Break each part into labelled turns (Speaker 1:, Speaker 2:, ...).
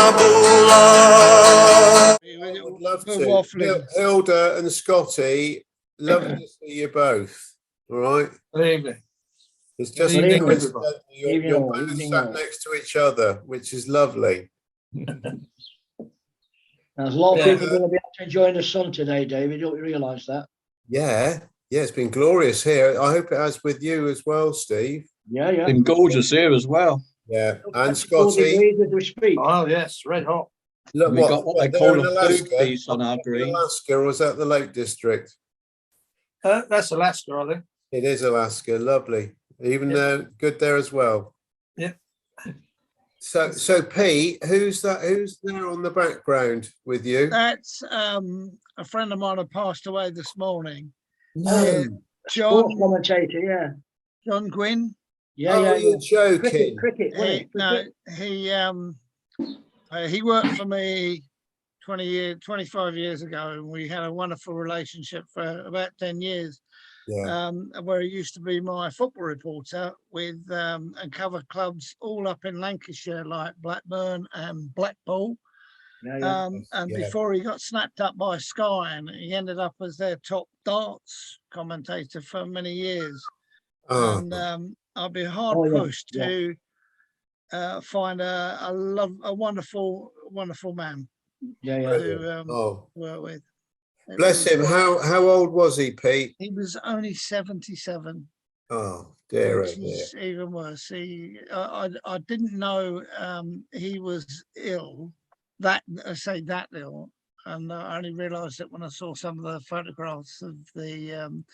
Speaker 1: I would love to. Hilda and Scotty, lovely to see you both. All right.
Speaker 2: Good evening.
Speaker 1: It's just you're both sat next to each other, which is lovely.
Speaker 3: There's a lot of people going to be able to enjoy the sun today, David. Don't you realise that?
Speaker 1: Yeah, it's been glorious here. I hope it has with you as well, Steve.
Speaker 3: Yeah.
Speaker 2: It's been gorgeous here as well.
Speaker 1: Yeah, and Scotty.
Speaker 3: As we speak.
Speaker 2: Oh yes, red hot.
Speaker 1: Look,
Speaker 2: we got what they call a food piece on our green.
Speaker 1: Alaska, or was that the Lake District?
Speaker 2: That's Alaska, I think.
Speaker 1: It is Alaska. Lovely. Even good there as well.
Speaker 2: Yeah.
Speaker 1: So Pete, who's that? Who's there on the background with you?
Speaker 4: That's a friend of mine who passed away this morning.
Speaker 1: No,
Speaker 4: John
Speaker 3: commentator, yeah.
Speaker 4: John Gwynn.
Speaker 1: Yeah, you're joking.
Speaker 3: Cricket.
Speaker 4: He worked for me 25 years ago, and we had a wonderful relationship for about 10 years.
Speaker 1: Yeah.
Speaker 4: Where he used to be my football reporter with and cover clubs all up in Lancashire like Blackburn and Blackpool. Before he got snapped up by Sky, and he ended up as their top darts commentator for many years. And I'll be hard pushed to find a wonderful man to work with.
Speaker 1: Bless him. How old was he, Pete?
Speaker 4: He was only 77.
Speaker 1: Oh, dear.
Speaker 4: Which is even worse. I didn't know he was ill. That ill, and I only realised it when I saw some of the photographs of him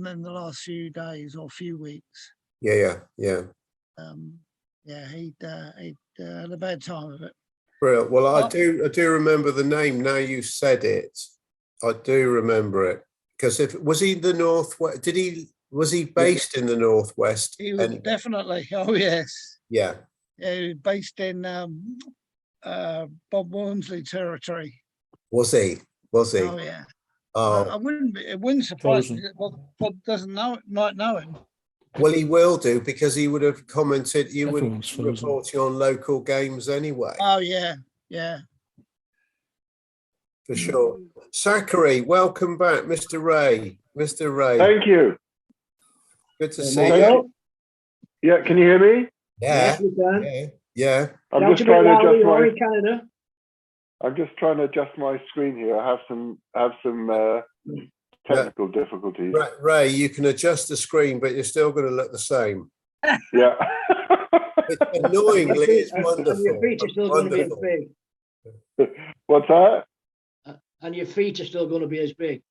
Speaker 4: in the last few days or few weeks.
Speaker 1: Yeah.
Speaker 4: He'd had a bad time of it.
Speaker 1: Brilliant. Well, I do remember the name now you said it. I do remember it because was he the Northwest? Was he based in the Northwest?
Speaker 4: He was definitely. Oh yes.
Speaker 1: Yeah.
Speaker 4: Yeah, he was based in Bob Wormsley territory.
Speaker 1: Was he?
Speaker 4: Oh yeah.
Speaker 1: Oh,
Speaker 4: it wouldn't surprise me. Bob might know him.
Speaker 1: Well, he will do because he would have commented. You would be reporting on local games anyway.
Speaker 4: Oh yeah.
Speaker 1: For sure. Zachary, welcome back, Mr. Ray. Mr. Ray.
Speaker 5: Thank you.
Speaker 1: Good to see you.
Speaker 5: Yeah, can you hear me?
Speaker 1: Yeah. Yeah.
Speaker 5: I'm just trying to adjust my screen here. I have some technical difficulties.
Speaker 1: Ray, you can adjust the screen, but you're still going to look the same.
Speaker 5: Yeah.
Speaker 1: Annoyingly, it's wonderful.
Speaker 3: Your feet are still going to be as big.
Speaker 5: What's that?
Speaker 3: And your feet are still going to be as big.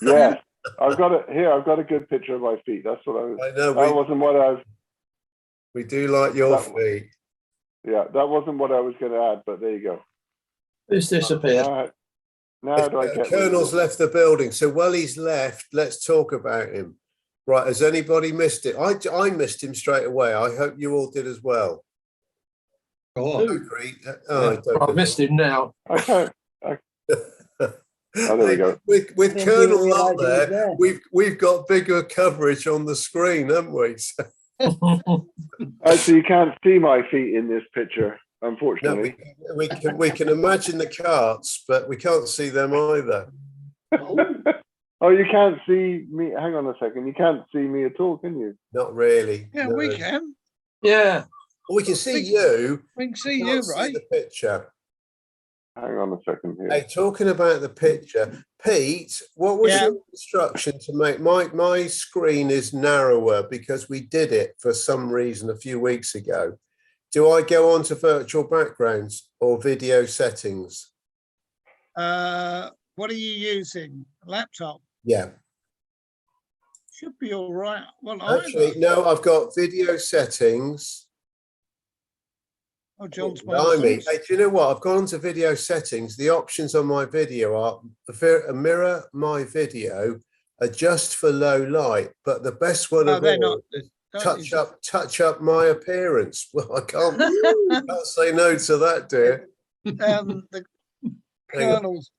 Speaker 5: Yes. I've got it here. I've got a good picture of my feet. That's what I know. That wasn't what I was.
Speaker 1: We do like your feet.
Speaker 5: Yeah, that wasn't what I was going to add, but there you go.
Speaker 2: It's disappeared.
Speaker 1: The Colonel's left the building, so while he's left, let's talk about him. Right, has anybody missed it? I missed him straight away. I hope you all did as well.
Speaker 2: I missed him now.
Speaker 5: Okay. Oh, there we go.
Speaker 1: With Colonel up there, we've got bigger coverage on the screen, haven't we?
Speaker 5: Actually, you can't see my feet in this picture, unfortunately.
Speaker 1: No, we can imagine the carts, but we can't see them either.
Speaker 5: Oh, you can't see me. Hang on a second. You can't see me at all, can you?
Speaker 1: Not really.
Speaker 4: Yeah,
Speaker 1: no.
Speaker 4: we can.
Speaker 2: Yeah.
Speaker 1: Well, we can see you.
Speaker 4: We can see you, right?
Speaker 1: The picture.
Speaker 5: Hang on a second here.
Speaker 1: Hey, talking about the picture, Pete, what was your instruction to make my screen is narrower because we did it for some reason a few weeks ago. Do I go on to virtual backgrounds or video settings?
Speaker 4: What are you using? Laptop?
Speaker 1: Yeah.
Speaker 4: Should be all right. Well,
Speaker 1: actually, no, I've got video settings.
Speaker 4: Oh, John's
Speaker 1: Hey, do you know what? I've gone to video settings. The options on my video are mirror my video, adjust for low light, but the best one of all is touch up my appearance. Well, I can't say no to that, dear.
Speaker 4: The Colonel's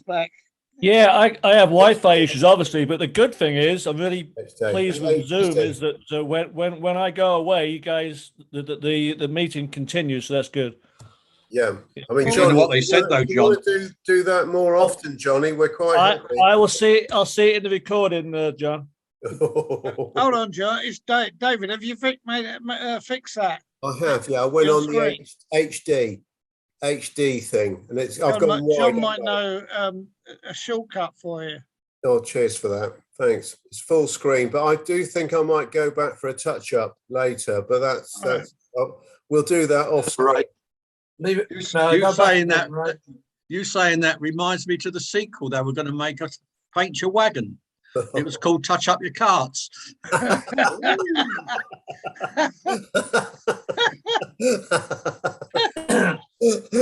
Speaker 4: back.
Speaker 6: Yeah, I have Wi-Fi issues, obviously, but the good thing is, I'm really pleased with Zoom is that when I go away, you guys, the meeting continues, so that's good.
Speaker 1: Yeah, I mean,
Speaker 7: I
Speaker 1: Johnny,
Speaker 7: what they said though,
Speaker 1: you
Speaker 7: John.
Speaker 1: want to do that more often, Johnny? We're quite happy.
Speaker 6: I will see. I'll see it in the recording, John.
Speaker 4: Hold on, John. It's David. Have you fixed that?
Speaker 1: I have. Yeah, I went
Speaker 4: Your
Speaker 1: on
Speaker 4: screen.
Speaker 1: the HD thing, and it's. I've gone wide.
Speaker 4: John might know a shortcut for you.
Speaker 1: Oh, cheers for that. Thanks. It's full screen, but I do think I might go back for a touch up later. But that's we'll do that off screen.
Speaker 2: Right. Leave it.
Speaker 7: You
Speaker 2: go
Speaker 7: saying
Speaker 2: back,
Speaker 7: that?
Speaker 2: right?
Speaker 7: You saying that reminds me to the sequel they were going to make us paint your wagon. It was called Touch Up Your Carts.
Speaker 2: You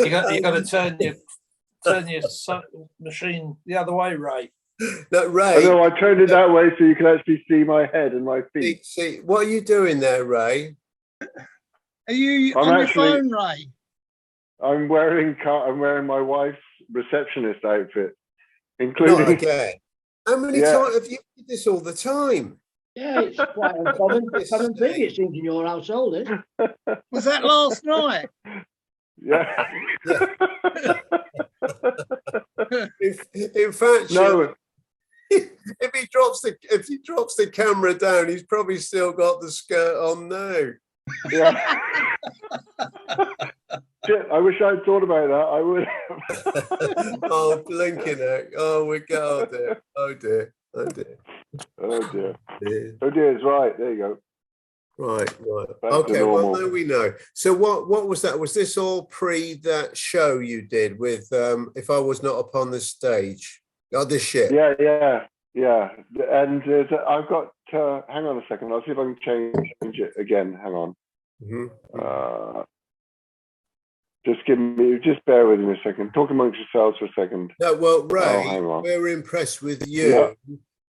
Speaker 2: got to turn your machine the other way, Ray.
Speaker 1: No, Ray.
Speaker 5: I know. I turned it that way so you can actually see my head and my feet.
Speaker 1: See, what are you doing there, Ray?
Speaker 4: Are you on your phone, Ray?
Speaker 5: I'm wearing my wife's receptionist outfit, including.
Speaker 1: Not again. How many times have you did this all the time?
Speaker 3: Yeah, it's quite a common thing, it seems, in your household, isn't it?
Speaker 4: Was that last night?
Speaker 5: Yeah.
Speaker 1: In fact,
Speaker 5: no.
Speaker 1: If he drops the camera down, he's probably still got the skirt on now.
Speaker 5: Yeah. Shit, I wish I'd thought about that. I would have.
Speaker 1: Oh, blinking heck. Oh, we go. Oh dear. Oh dear.
Speaker 5: Oh dear. Oh dear. It's right. There you go.
Speaker 1: Right.
Speaker 5: Back
Speaker 1: okay. Well, now we know. So, what was that? Was this all pre that show you did with If I Was Not Upon the Stage? Oh, this ship.
Speaker 5: Yeah. And I've got. Hang on a second. I'll see if I can change it again. Hang on.
Speaker 1: Mm-hmm.
Speaker 5: Just bear with me a second. Talk amongst yourselves for a second.
Speaker 1: No, well, Ray, we're impressed with you,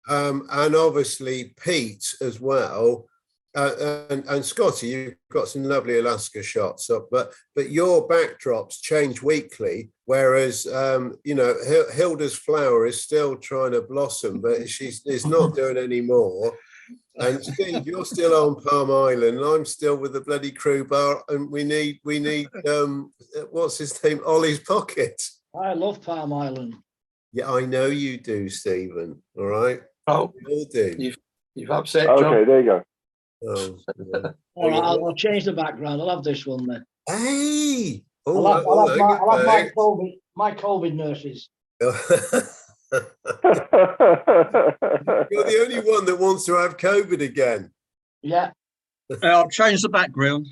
Speaker 1: and obviously Pete as well, and Scotty. You've got some lovely Alaska shots up, but your backdrops change weekly, whereas Hilda's flower is still trying to blossom, but it's not doing any more. And Steve, you're still on Palm Island, and I'm still with the bloody crew bar, and we need what's his name? Ollie's pocket.
Speaker 3: I love Palm Island.
Speaker 1: Yeah, I know you do, Stephen. All right.
Speaker 2: Oh,
Speaker 1: we all do.
Speaker 2: You've upset.
Speaker 5: Okay,
Speaker 2: John.
Speaker 5: there you go.
Speaker 1: Oh, yeah.
Speaker 3: All right, I'll change the background. I'll have this one then.
Speaker 1: Hey.
Speaker 3: I'll have my COVID nurses.
Speaker 1: You're the only one that wants to have COVID again.
Speaker 3: Yeah.
Speaker 7: I'll change the background.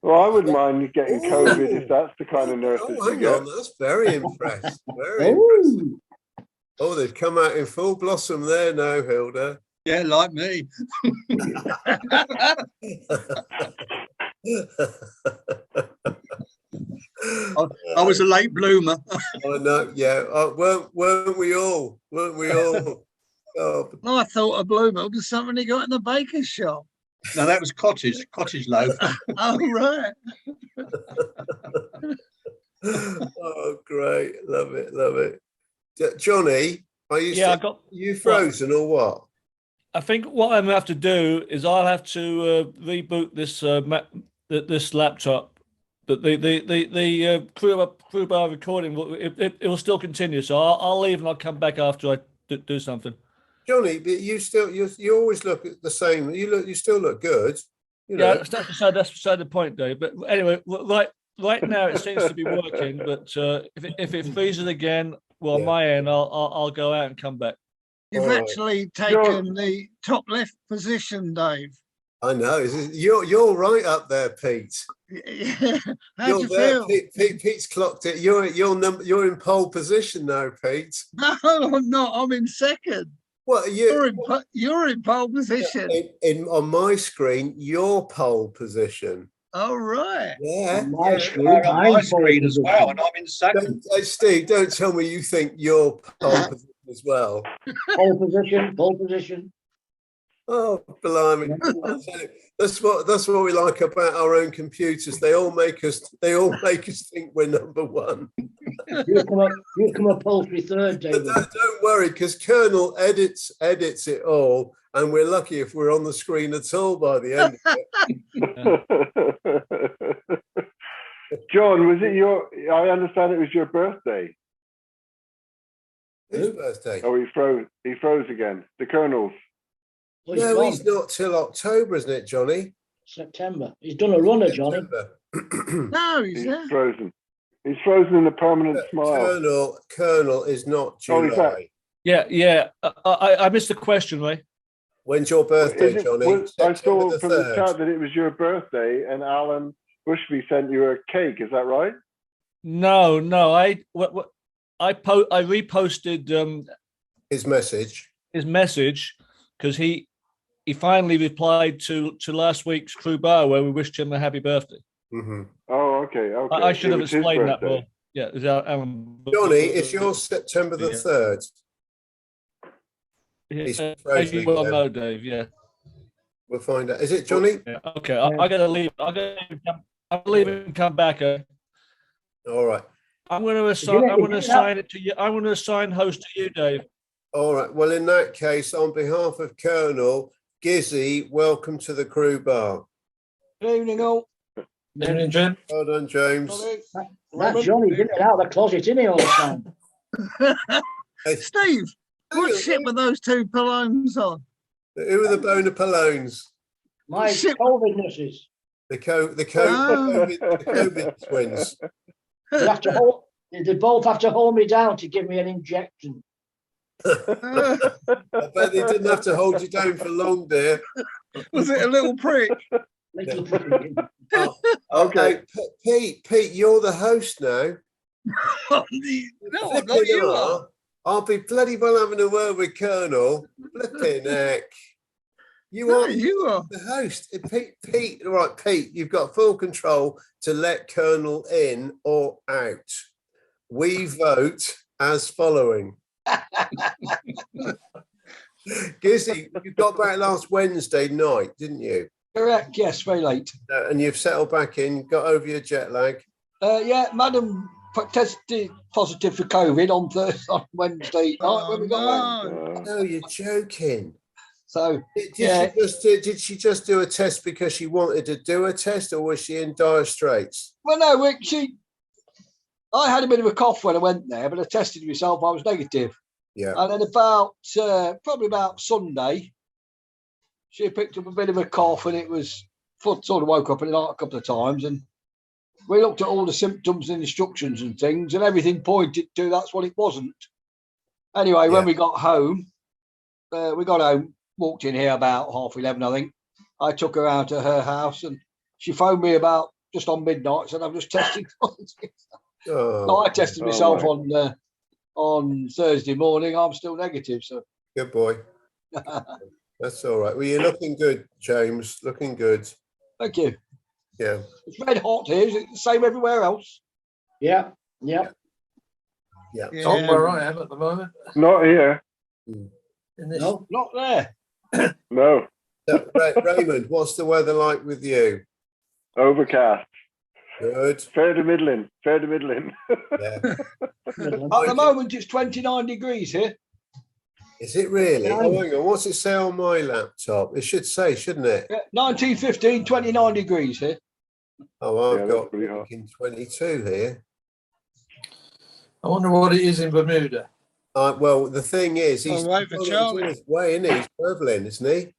Speaker 5: Well, I wouldn't mind getting COVID if that's the kind of nurses you get.
Speaker 1: That's very impressed. Very impressed. Oh, they've come out in full blossom there now, Hilda.
Speaker 7: Yeah, like me. I was a late bloomer.
Speaker 1: I know, yeah. Weren't we all? Weren't we all? Oh.
Speaker 4: No, I thought a bloomer was something he got in the baker's shop.
Speaker 7: No, that was cottage loaf.
Speaker 4: Oh, right.
Speaker 1: Oh, great. Love it. Johnny, are you you frozen or what?
Speaker 6: I think what I'm going to have to do is I'll have to reboot this laptop. But the crew bar recording it will still continue. So I'll leave and I'll come back after I do something.
Speaker 1: Johnny, but you always look the same. You still look good. You know.
Speaker 6: Yeah, that's beside the point, Dave. But anyway, right now it seems to be working. But if it freezes again, well, on my end, I'll go out and come back.
Speaker 4: You've actually taken the top left position, Dave.
Speaker 1: I know. You're right up there, Pete.
Speaker 4: Yeah. How do you feel?
Speaker 1: Pete's clocked it. You're in pole position now, Pete.
Speaker 4: No, I'm not. I'm in second.
Speaker 1: What
Speaker 4: you're in pole position.
Speaker 1: On my screen, your pole position.
Speaker 4: Oh, right.
Speaker 1: Yeah.
Speaker 3: On my screen
Speaker 7: as well, and I'm in second.
Speaker 1: Steve, don't tell me you think you're pole position as well.
Speaker 3: Pole position.
Speaker 1: Oh, blimey! That's what we like about our own computers. They all make us think we're number one.
Speaker 3: You come up poultry third, David.
Speaker 1: Don't worry, because Colonel edits it all, and we're lucky if we're on the screen at all by the end of it.
Speaker 5: John, was it your? I understand it was your birthday.
Speaker 1: Whose birthday?
Speaker 5: Oh, he froze. He froze again. The Colonel's.
Speaker 3: Well,
Speaker 1: No,
Speaker 3: gone.
Speaker 1: he's not till October, isn't it, Johnny?
Speaker 3: September. He's done a runner, Johnny.
Speaker 1: September.
Speaker 4: No, he's
Speaker 5: He's
Speaker 4: there.
Speaker 5: frozen. He's frozen in a permanent smile.
Speaker 1: Colonel is not
Speaker 5: Oh, he's back.
Speaker 1: July.
Speaker 6: Yeah. I missed the question, Ray.
Speaker 1: When's your birthday, Johnny?
Speaker 5: I saw
Speaker 1: September the
Speaker 5: from the
Speaker 1: 3rd.
Speaker 5: chat that it was your birthday, and Alan Bushby sent you a cake. Is that right?
Speaker 6: No. I reposted
Speaker 1: His message.
Speaker 6: his message because he finally replied to last week's Crew Bar where we wished him a happy birthday.
Speaker 1: Mm-hmm.
Speaker 5: Oh, okay.
Speaker 6: I should
Speaker 5: It
Speaker 6: have
Speaker 5: was his
Speaker 6: explained that
Speaker 5: birthday.
Speaker 6: more. Yeah, is Alan.
Speaker 1: Johnny, it's your September the 3rd. He's
Speaker 6: As you well know, Dave. Yeah.
Speaker 1: We'll find out. Is it Johnny?
Speaker 6: Yeah. Okay. I gotta leave. I'm gonna leave and come back.
Speaker 1: All right.
Speaker 6: I'm going to assign it to you. I'm going to assign host to you, Dave.
Speaker 1: All right. Well, in that case, on behalf of Colonel Gizzy, welcome to the Crew Bar.
Speaker 2: Good evening, all. Good evening, Jim.
Speaker 1: Well done, James.
Speaker 3: That Johnny didn't get out of the closet, isn't he, all the time?
Speaker 4: Steve, what shit were those two balloons on?
Speaker 1: Who are the Boner Palones?
Speaker 3: My
Speaker 4: Shit.
Speaker 3: COVID nurses.
Speaker 1: The COVID twins.
Speaker 3: They both have to hold me down to give me an injection.
Speaker 1: I bet they didn't have to hold you down for long, dear.
Speaker 4: Was it a little prick?
Speaker 3: Little prick.
Speaker 5: Okay.
Speaker 1: Pete, you're the host now.
Speaker 4: No, not you are.
Speaker 1: I'll be bloody well having a word with Colonel. Flipping heck. You
Speaker 4: No,
Speaker 1: are
Speaker 4: you are.
Speaker 1: the host. Pete, all right, Pete, you've got full control to let Colonel in or out. We vote as following. Gizzy, you got back last Wednesday night, didn't you?
Speaker 2: Correct, yes, very late.
Speaker 1: And you've settled back in, got over your jet lag.
Speaker 2: Yeah, Madam tested positive for COVID on Wednesday night when we got back.
Speaker 1: No, you're joking.
Speaker 2: So,
Speaker 1: Did she just do a test because she wanted to do a test, or was she in dire straits?
Speaker 2: well, no, I had a bit of a cough when I went there, but I tested myself. I was negative.
Speaker 1: Yeah.
Speaker 2: And then probably about Sunday, she picked up a bit of a cough, and it was sort of woke up in the night a couple of times, and we looked at all the symptoms and instructions and things, and everything pointed to that's what it wasn't. Anyway, when we got home, walked in here about 11:30, I think. I took her out to her house, and she phoned me about just on midnight, said I've just tested positive. So I tested myself on Thursday morning. I'm still negative. So
Speaker 1: Good boy. That's all right. Well, you're looking good, James. Looking good.
Speaker 2: thank you.
Speaker 1: Yeah.
Speaker 2: It's red hot here. Is it the same everywhere else?
Speaker 3: Yeah.
Speaker 1: Yeah.
Speaker 2: Not where I am at the moment.
Speaker 5: Not here.
Speaker 3: No.
Speaker 2: Not there.
Speaker 5: No.
Speaker 1: So, Raymond, what's the weather like with you?
Speaker 5: Overcast.
Speaker 1: Good.
Speaker 5: Fair to middling. Fair to middling.
Speaker 1: Yeah.
Speaker 2: At the moment, it's 29 degrees here.
Speaker 1: Is it really? Oh, hang on. What's it say on my laptop? It should say, shouldn't it?
Speaker 2: Yeah, 1915, 29 degrees here.
Speaker 1: Oh, I've
Speaker 5: Yeah,
Speaker 1: got
Speaker 5: that's pretty hot.
Speaker 1: 22 here.
Speaker 2: I wonder what it is in Bermuda.
Speaker 1: Well, the thing is, he's
Speaker 4: wait for
Speaker 1: on
Speaker 4: Charlie.
Speaker 1: his way, isn't he? He's travelling, isn't he?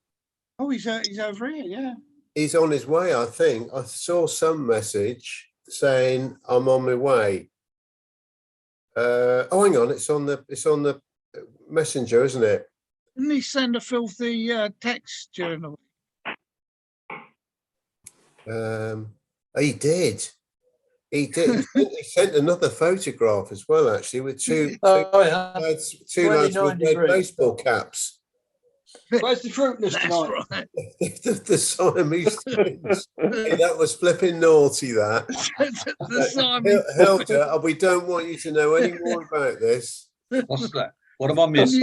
Speaker 4: Oh, he's over here, yeah.
Speaker 1: He's on his way, I think. I saw some message saying I'm on my way. Oh, hang on, it's on the messenger, isn't it?
Speaker 4: Didn't he send a filthy text during the
Speaker 1: He did. He sent another photograph as well, actually, with two lads with red baseball caps.
Speaker 2: Where's the fruitness tonight?
Speaker 4: right.
Speaker 1: The Siamese twins. Hey, that was flipping naughty, that.
Speaker 4: The Siamese.
Speaker 1: Helter, we don't want you to know any more about this.
Speaker 7: What's that? What have I missed?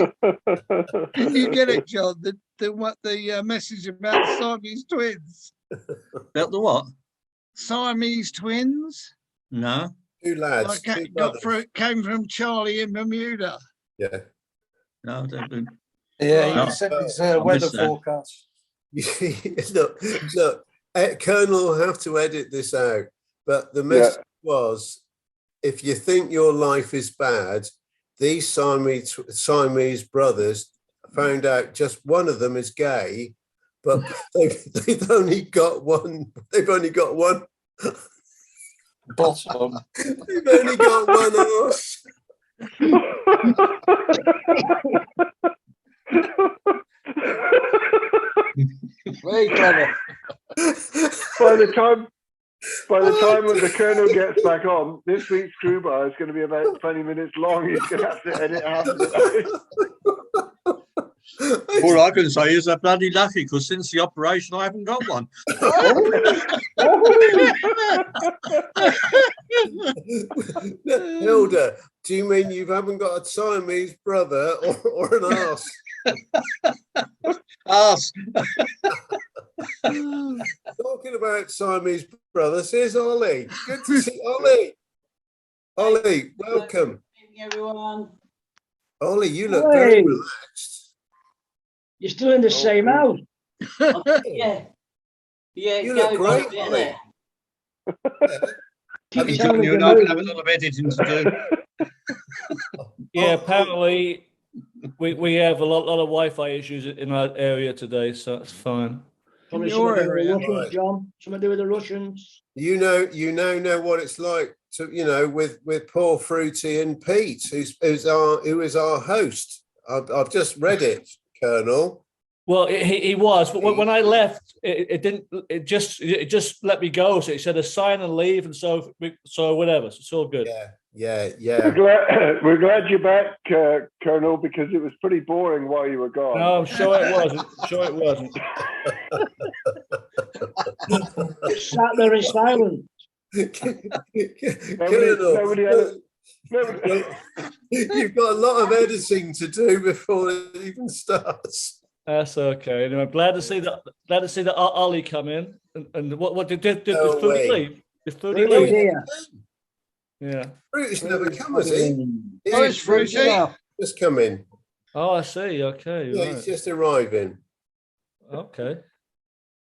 Speaker 4: Didn't you get it, John? The message about the Siamese twins.
Speaker 7: About the what?
Speaker 4: Siamese twins.
Speaker 7: No.
Speaker 1: Two lads. Two brothers.
Speaker 4: Came from Charlie in Bermuda.
Speaker 1: Yeah.
Speaker 7: No, I don't think.
Speaker 2: Yeah,
Speaker 7: No.
Speaker 2: he sent his
Speaker 7: I
Speaker 2: weather
Speaker 7: missed that.
Speaker 2: forecast.
Speaker 1: Look, Colonel will have to edit this out. But the message was, if you think your life is bad, these Siamese brothers found out just one of them is gay, but they've only got one. They've only got one
Speaker 7: Bottom.
Speaker 1: They've only got one arse.
Speaker 2: Very clever.
Speaker 5: By the time when the Colonel gets back on, this week's crew bar is going to be about 20 minutes long. He's going to have to edit half of it out.
Speaker 7: All I can say is I'm bloody lucky because since the operation I haven't got one.
Speaker 1: Hilda, do you mean you haven't got a Siamese brother or an arse?
Speaker 7: Arse.
Speaker 1: Talking about Siamese brothers, here's Ollie. Good to see Ollie. Ollie, welcome.
Speaker 8: Good evening, everyone.
Speaker 1: Ollie, you look very
Speaker 3: Hey.
Speaker 1: relaxed.
Speaker 3: You're still in the same house.
Speaker 8: Yeah. Yeah,
Speaker 1: You
Speaker 8: go
Speaker 1: look great,
Speaker 8: on, yeah,
Speaker 1: Ollie.
Speaker 3: Keep
Speaker 7: He's
Speaker 3: telling
Speaker 7: giving you
Speaker 3: us
Speaker 7: and I
Speaker 3: to
Speaker 7: can have a
Speaker 3: move.
Speaker 7: lot of editing to do.
Speaker 6: Yeah, apparently we have a lot of Wi-Fi issues in our area today, so it's fine.
Speaker 3: Something
Speaker 4: your
Speaker 3: to do with the
Speaker 4: area.
Speaker 3: Russians,
Speaker 1: Right.
Speaker 3: John. Something to do with the Russians.
Speaker 1: You now know what it's like to, with poor Fruity and Pete, who is our host. I've just read it, Colonel.
Speaker 6: Well, he was, but when I left, it didn't. It just let me go. So it said assign and leave, and so whatever. So it's all good.
Speaker 1: Yeah.
Speaker 5: We're glad you're back, Colonel, because it was pretty boring while you were gone.
Speaker 6: No, I'm sure it wasn't. Sure it wasn't.
Speaker 3: Sat there in silence.
Speaker 1: Colonel, you've got a lot of editing to do before it even starts.
Speaker 6: That's okay. Anyway, glad to see that Ollie come in. And what did
Speaker 1: No
Speaker 6: Fruity
Speaker 1: way.
Speaker 6: leave? Did Fruity
Speaker 3: Fruity
Speaker 6: leave?
Speaker 3: here.
Speaker 6: Yeah.
Speaker 1: Fruity's never come, has he?
Speaker 2: Oh, it's Fruity now.
Speaker 1: Just come in.
Speaker 6: Oh, I see. Okay.
Speaker 1: Yeah,
Speaker 6: Right.
Speaker 1: he's just arriving.
Speaker 6: Okay.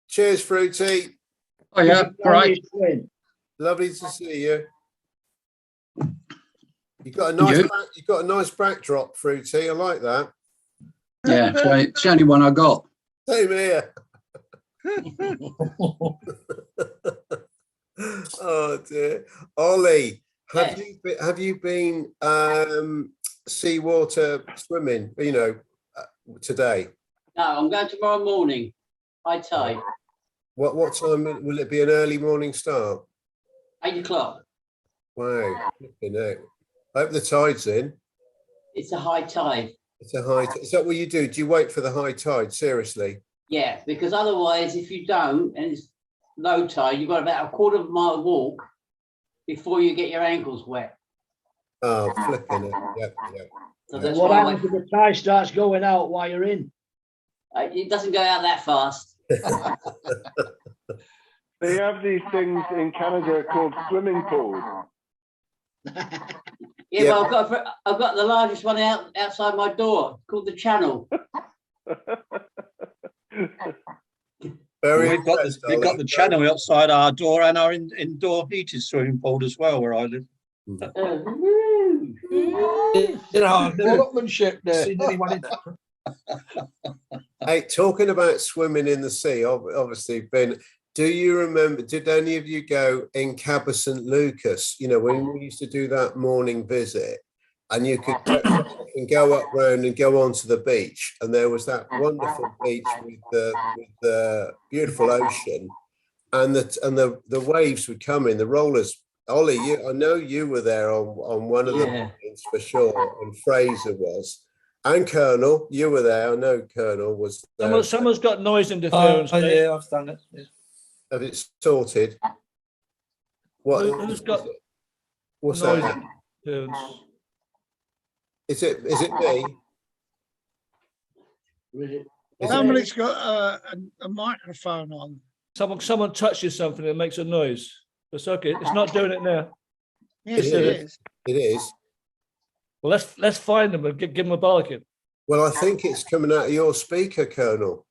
Speaker 1: Cheers, Fruity.
Speaker 7: Oh yeah, great.
Speaker 1: Lovely to see you. You've got a nice backdrop, Fruity. I like that.
Speaker 7: Yeah, it's the only one I got.
Speaker 1: Same here. Oh dear, Ollie, have you been seawater swimming? Today.
Speaker 8: No, I'm going tomorrow morning. High tide,
Speaker 1: What time will it be? An early morning start?
Speaker 8: 8 o'clock.
Speaker 1: Wow, flipping out. I hope the tide's in.
Speaker 8: It's a high tide.
Speaker 1: It's a high. Is that what you do? Do you wait for the high tide? Seriously?
Speaker 8: Yeah, because otherwise, if you don't, and it's low tide, you've got about a quarter of a mile walk before you get your ankles wet.
Speaker 1: Oh, flipping it. Yep.
Speaker 8: So that's
Speaker 3: What
Speaker 8: why
Speaker 3: happens if the tide starts going out while you're in?
Speaker 8: it doesn't go out that fast.
Speaker 5: They have these things in Canada called swimming pools.
Speaker 8: Yeah, well, I've got the largest one outside my door called the Channel.
Speaker 1: Very
Speaker 7: We've got the channel outside our door and our indoor heated swimming pool as well where I live.
Speaker 2: Workmanship there.
Speaker 1: Hey, talking about swimming in the sea, obviously, Ben, do you remember, did any of you go in Cabo St. Lucas, when we used to do that morning visit and you could go up round and go onto the beach and there was that wonderful beach with the beautiful ocean and the waves would come in, the rollers. Ollie, I know you were there on one of the mornings for sure, and Fraser was. And Colonel, you were there. I know Colonel was there.
Speaker 6: Someone's got noise interference.
Speaker 9: Yeah, I've done it. Yeah.
Speaker 1: Have it sorted?
Speaker 6: Who's got
Speaker 1: What's
Speaker 6: noise
Speaker 1: that?
Speaker 6: interference?
Speaker 1: Is it me?
Speaker 4: Somebody's got a microphone on.
Speaker 6: Someone touches something and makes a noise. It's okay. It's not doing it now.
Speaker 4: Yes,
Speaker 1: It
Speaker 4: it
Speaker 1: is.
Speaker 4: is.
Speaker 1: It is.
Speaker 6: Well, let's find them and give them a bargain.
Speaker 1: Well, I think it's coming out of your speaker, Colonel.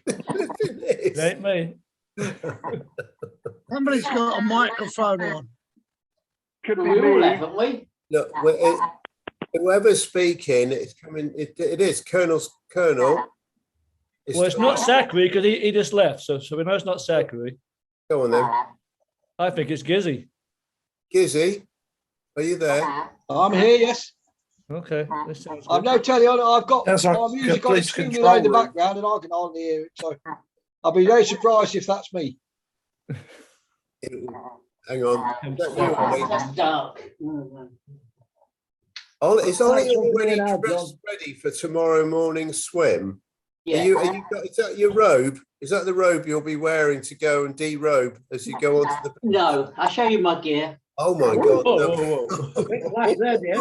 Speaker 6: It ain't me.
Speaker 4: Somebody's got a microphone on.
Speaker 5: Could be
Speaker 8: We all
Speaker 5: me.
Speaker 8: have, haven't we?
Speaker 1: Look, whoever's speaking, it's coming. It is Colonel.
Speaker 6: Well, it's not Zachary because he just left, so we know it's not Zachary.
Speaker 1: Go on then,
Speaker 6: I think it's Gizzy.
Speaker 1: Gizzy. Are you there?
Speaker 2: I'm here, yes.
Speaker 6: Okay, this sounds
Speaker 2: I've
Speaker 6: good.
Speaker 2: no telly on. I've got
Speaker 9: That's
Speaker 2: my
Speaker 9: our
Speaker 2: music on
Speaker 9: police
Speaker 2: extremely
Speaker 9: control
Speaker 2: loud in the
Speaker 9: room.
Speaker 2: background, and I can hardly hear it. So I'll be very surprised if that's me.
Speaker 1: Hang on.
Speaker 8: That's dark.
Speaker 1: Is Ollie
Speaker 3: Right, something
Speaker 1: already
Speaker 3: now,
Speaker 1: dressed ready for tomorrow morning's swim?
Speaker 8: Yeah.
Speaker 1: Is that your robe? Is that the robe you'll be wearing to go and derobe as you go onto the?
Speaker 8: No, I'll show you my gear.
Speaker 1: Oh my God!
Speaker 6: Whoa,
Speaker 1: no.
Speaker 6: whoa, whoa.
Speaker 3: Bit flash there, dear.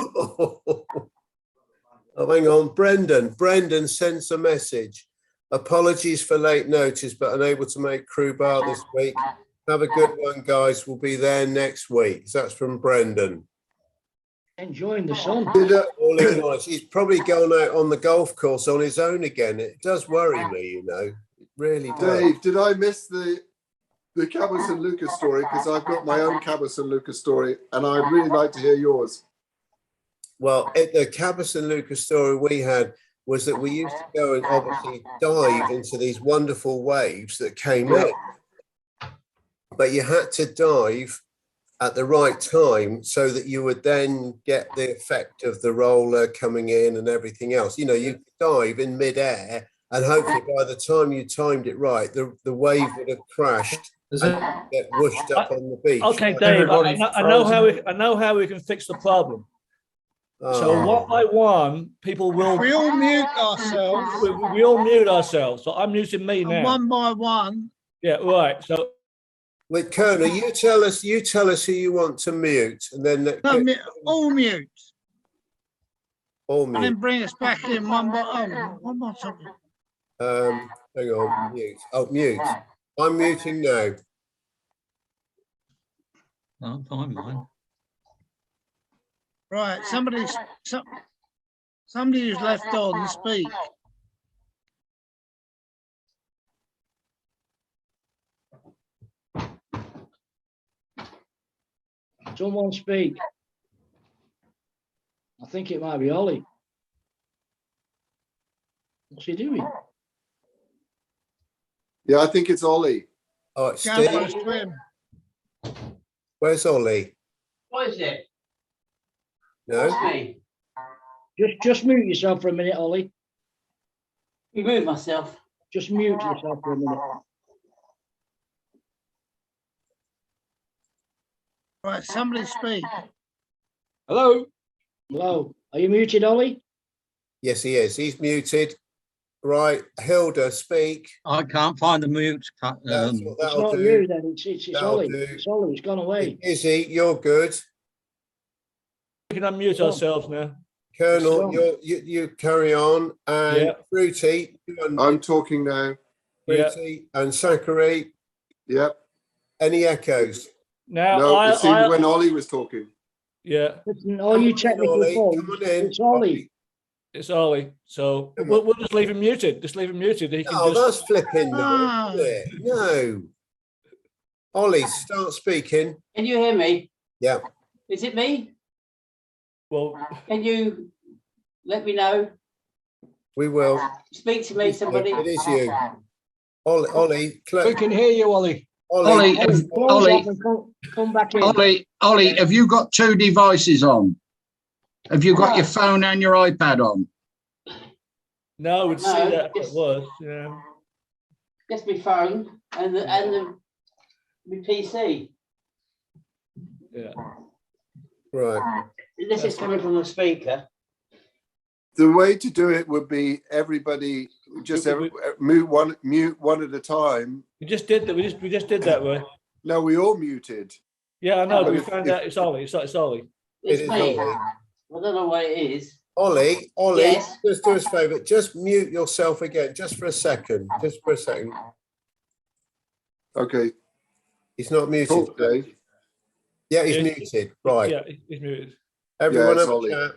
Speaker 1: Oh, hang on, Brendan. Brendan sends a message. Apologies for late notice, but unable to make crew bar this week. Have a good one, guys. We'll be there next week. So that's from Brendan.
Speaker 3: Enjoying the sun.
Speaker 1: All in nice. He's probably going out on the golf course on his own again. It does worry me, you know. It really does.
Speaker 9: Dave, did I miss the Cabot and Lucas story? Because I've got my own Cabot and Lucas story, and I'd really like to hear yours.
Speaker 1: Well, the Cabot and Lucas story we had was that we used to go and obviously dive into these wonderful waves that came in. But you had to dive at the right time so that you would then get the effect of the roller coming in and everything else. You know, you dive in midair and hopefully by the time you timed it right, the wave would have crashed and get whooshed up on the beach.
Speaker 6: Okay, Dave, I know how we can fix the problem. So one by one, people will.
Speaker 4: We all mute ourselves.
Speaker 6: We all mute ourselves. So I'm muting me
Speaker 4: And
Speaker 6: now.
Speaker 4: one by one.
Speaker 6: Yeah, right. So
Speaker 1: Wait, Colonel, you tell us who you want to mute, and then
Speaker 4: No, all mute.
Speaker 1: all
Speaker 4: And then
Speaker 1: mute.
Speaker 4: bring us back in one by one more time.
Speaker 1: Hang on, mute. Oh, mute. I'm muting now.
Speaker 7: I'm fine, mine.
Speaker 4: Right, somebody who's left on speak.
Speaker 3: Someone speak. I think it might be Ollie. What's he doing?
Speaker 9: Yeah, I think it's Ollie.
Speaker 1: All right,
Speaker 4: Go for a
Speaker 1: Steve.
Speaker 4: swim.
Speaker 1: Where's Ollie?
Speaker 8: What is it?
Speaker 1: No.
Speaker 8: That's me.
Speaker 3: Just mute yourself for a minute, Ollie.
Speaker 8: Remove myself.
Speaker 3: Just mute yourself for a minute.
Speaker 4: Right, somebody speak.
Speaker 2: Hello.
Speaker 3: Hello. Are you muted, Ollie?
Speaker 1: Yes, he is. He's muted. Right, Hilda, speak.
Speaker 7: I can't find the mute.
Speaker 1: That's what
Speaker 3: It's
Speaker 1: that'll
Speaker 3: not
Speaker 1: do.
Speaker 3: you then. It's
Speaker 1: That'll
Speaker 3: Ollie.
Speaker 1: do.
Speaker 3: It's Ollie. It's gone away.
Speaker 1: Izzy, you're good.
Speaker 6: we can unmute ourselves now.
Speaker 1: Colonel, you carry on. And
Speaker 6: Yeah.
Speaker 1: Fruity,
Speaker 9: I'm talking now.
Speaker 1: Fruity and Zachary.
Speaker 9: Yep.
Speaker 1: Any echoes?
Speaker 6: Now
Speaker 9: No, it seemed when Ollie was talking.
Speaker 6: yeah,
Speaker 3: Listen, all you technical
Speaker 1: Ollie,
Speaker 3: folks,
Speaker 1: come on in.
Speaker 3: it's Ollie.
Speaker 6: it's Ollie. So
Speaker 1: Come
Speaker 6: we'll just leave him muted. Just leave him muted. He can
Speaker 1: Oh,
Speaker 6: just.
Speaker 1: that's flipping nice,
Speaker 4: Ah.
Speaker 1: isn't it? No. Ollie, start speaking.
Speaker 8: Can you hear me?
Speaker 1: Yeah.
Speaker 8: Is it me?
Speaker 6: Well,
Speaker 8: Can you let me know?
Speaker 1: We will.
Speaker 8: Speak to me, somebody.
Speaker 1: It is you. Ollie,
Speaker 2: We can hear you, Ollie.
Speaker 7: Ollie,
Speaker 3: Close
Speaker 7: Ollie,
Speaker 3: off and come back in.
Speaker 7: Ollie, have you got two devices on? Have you got your phone and your iPad on?
Speaker 6: no, we'd see
Speaker 8: No,
Speaker 6: that if
Speaker 8: just-
Speaker 6: it was. Yeah.
Speaker 8: Just my phone and my PC.
Speaker 6: Yeah.
Speaker 1: right.
Speaker 8: This is coming from the speaker.
Speaker 9: The way to do it would be everybody mute one at a time.
Speaker 6: We just did that. We just did that way.
Speaker 9: No, we all muted.
Speaker 6: Yeah, I know. But we
Speaker 9: If-
Speaker 6: found out it's Ollie. It's Ollie.
Speaker 8: It's
Speaker 1: It is
Speaker 8: me.
Speaker 1: Ollie.
Speaker 8: I don't know what it is.
Speaker 1: Ollie,
Speaker 8: Yes.
Speaker 1: just do us a favour. Just mute yourself again, just for a second. Just for a second.
Speaker 9: Okay.
Speaker 1: He's not muted.
Speaker 9: Talk, Dave.
Speaker 1: Yeah, he's
Speaker 6: Yeah,
Speaker 1: muted. Right.
Speaker 6: Yeah, he's muted.
Speaker 1: Everyone
Speaker 9: Yeah, it's
Speaker 1: have a
Speaker 9: Ollie.
Speaker 1: chat.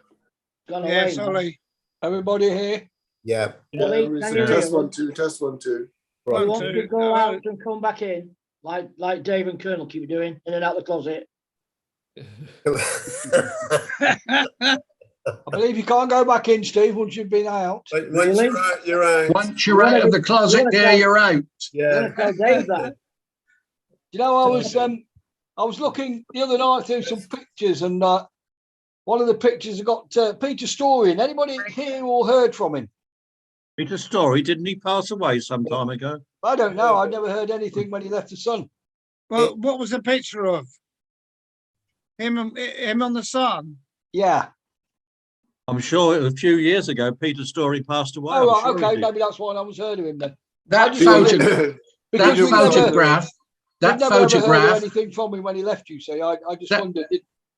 Speaker 3: Gone away.
Speaker 4: Yes, Ollie.
Speaker 2: Everybody here?
Speaker 1: Yeah.
Speaker 3: Ollie,
Speaker 9: Everybody
Speaker 3: can
Speaker 9: say
Speaker 3: you
Speaker 9: test
Speaker 3: hear
Speaker 9: 1 2, test 1 2.
Speaker 3: You want me to go out and come back in, like Dave and Colonel keep doing, in and out the closet.
Speaker 2: I believe you can't go back in, Steve, once you've been out.
Speaker 1: Once you're out, you're out.
Speaker 7: Once you're out of the closet, there you're out.
Speaker 1: Yeah.
Speaker 3: Tell Dave that.
Speaker 2: You know, I was looking the other night through some pictures, and one of the pictures has got Peter Story in. Anybody here or heard from him?
Speaker 7: Peter Story, didn't he pass away some time ago?
Speaker 2: I don't know. I've never heard anything when he left the Sun.
Speaker 4: Well, what was the picture of him on the Sun?
Speaker 2: Yeah.
Speaker 7: I'm sure a few years ago, Peter Story passed away.
Speaker 2: Oh, right,
Speaker 7: sure
Speaker 2: okay. Maybe that's why I was heard of him then.
Speaker 7: That
Speaker 2: Never heard anything from him when he left, you see. I just wondered.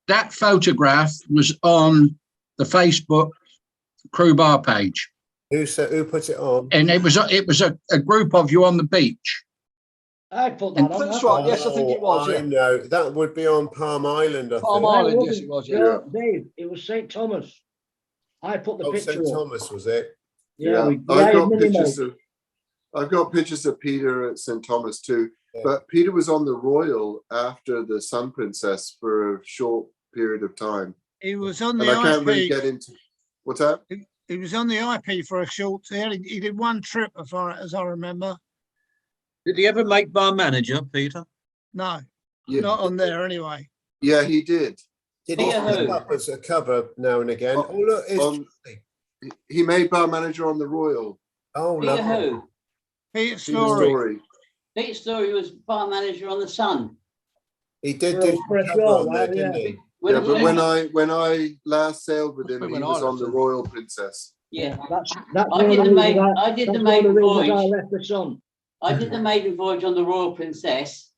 Speaker 7: That photograph was on the Facebook Crew Bar page.
Speaker 1: Who put it on?
Speaker 7: And it was a group of you on the beach.
Speaker 3: I put that on.
Speaker 2: That's right. Yes, I think it was.
Speaker 1: I know. That would be on Palm Island, I
Speaker 2: Palm
Speaker 1: think.
Speaker 2: Island, yes, it was. Yeah.
Speaker 3: Dave, it was St. Thomas. I put the picture
Speaker 1: St.
Speaker 3: on.
Speaker 1: Thomas, was it?
Speaker 3: Yeah.
Speaker 9: I've got pictures of Peter at St. Thomas too.
Speaker 1: Yeah.
Speaker 9: But Peter was on the Royal after the Sun Princess for a short period of time.
Speaker 4: He was on the
Speaker 9: And I can't
Speaker 4: IP.
Speaker 9: really get into what's that?
Speaker 4: He was on the IP for a short. He did one trip, as I remember.
Speaker 7: Did he ever make bar manager, Peter?
Speaker 4: No,
Speaker 9: Yeah.
Speaker 4: not on there anyway.
Speaker 9: Yeah, he did.
Speaker 1: Did he put up as a cover now and again? Oh, look, it's
Speaker 9: He made bar manager on the Royal.
Speaker 1: oh,
Speaker 8: Peter
Speaker 1: lovely.
Speaker 8: who?
Speaker 4: Peter
Speaker 9: Peter
Speaker 4: Story.
Speaker 9: Story.
Speaker 8: Peter Story was bar manager on the Sun.
Speaker 1: He did
Speaker 3: For a
Speaker 1: do some cover
Speaker 3: short
Speaker 1: on there,
Speaker 3: while,
Speaker 1: didn't
Speaker 3: yeah.
Speaker 1: he?
Speaker 9: Yeah, but when I last sailed with him,
Speaker 2: Must be
Speaker 9: he
Speaker 2: when
Speaker 9: was
Speaker 2: I
Speaker 9: on the
Speaker 2: left.
Speaker 9: Royal Princess.
Speaker 8: Yeah.
Speaker 3: That's
Speaker 8: I did the maiden voyage.
Speaker 3: I left the Sun.
Speaker 8: I did the maiden voyage on the Royal Princess,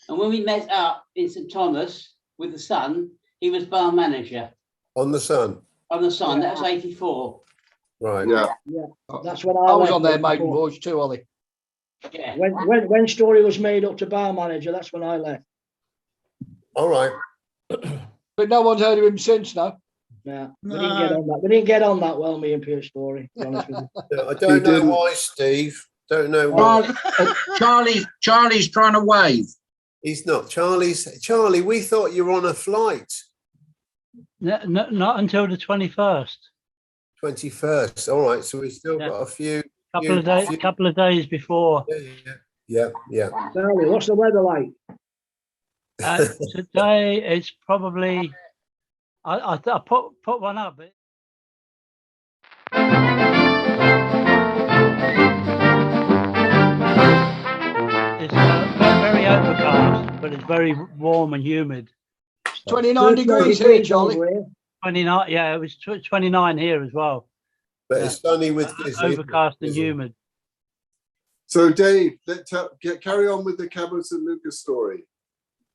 Speaker 8: and when we met up in St. Thomas with the Sun, he was bar manager
Speaker 1: On the Sun.
Speaker 8: on the Sun. That was 84.
Speaker 1: Right.
Speaker 9: Yeah.
Speaker 3: That's when
Speaker 2: I was
Speaker 3: left
Speaker 2: on their
Speaker 3: it
Speaker 2: maiden
Speaker 3: before.
Speaker 2: voyage too, Ollie.
Speaker 8: Yeah.
Speaker 3: When Story was made up to bar manager, that's when I left.
Speaker 1: All right.
Speaker 2: But no one's heard of him since, no.
Speaker 3: Yeah, we didn't get on that. We didn't get on that well, me and Peter Story. To be honest with you.
Speaker 1: I don't know why, Steve. Don't know why.
Speaker 7: Charlie's trying to wave.
Speaker 1: He's not. Charlie, we thought you were on a flight.
Speaker 10: No, not until the 21st.
Speaker 1: 21st. All right. So we've still got a few.
Speaker 10: Couple of days before.
Speaker 1: Yeah.
Speaker 3: Charlie, what's the weather like?
Speaker 10: Today it's probably. I put one up. It's very overcast, but it's very warm and humid.
Speaker 2: 29 degrees here, Charlie.
Speaker 10: 29, yeah, it was 29 here as well.
Speaker 1: But it's sunny with
Speaker 10: overcast and humid.
Speaker 9: So, Dave, carry on with the Cabo San Lucas story.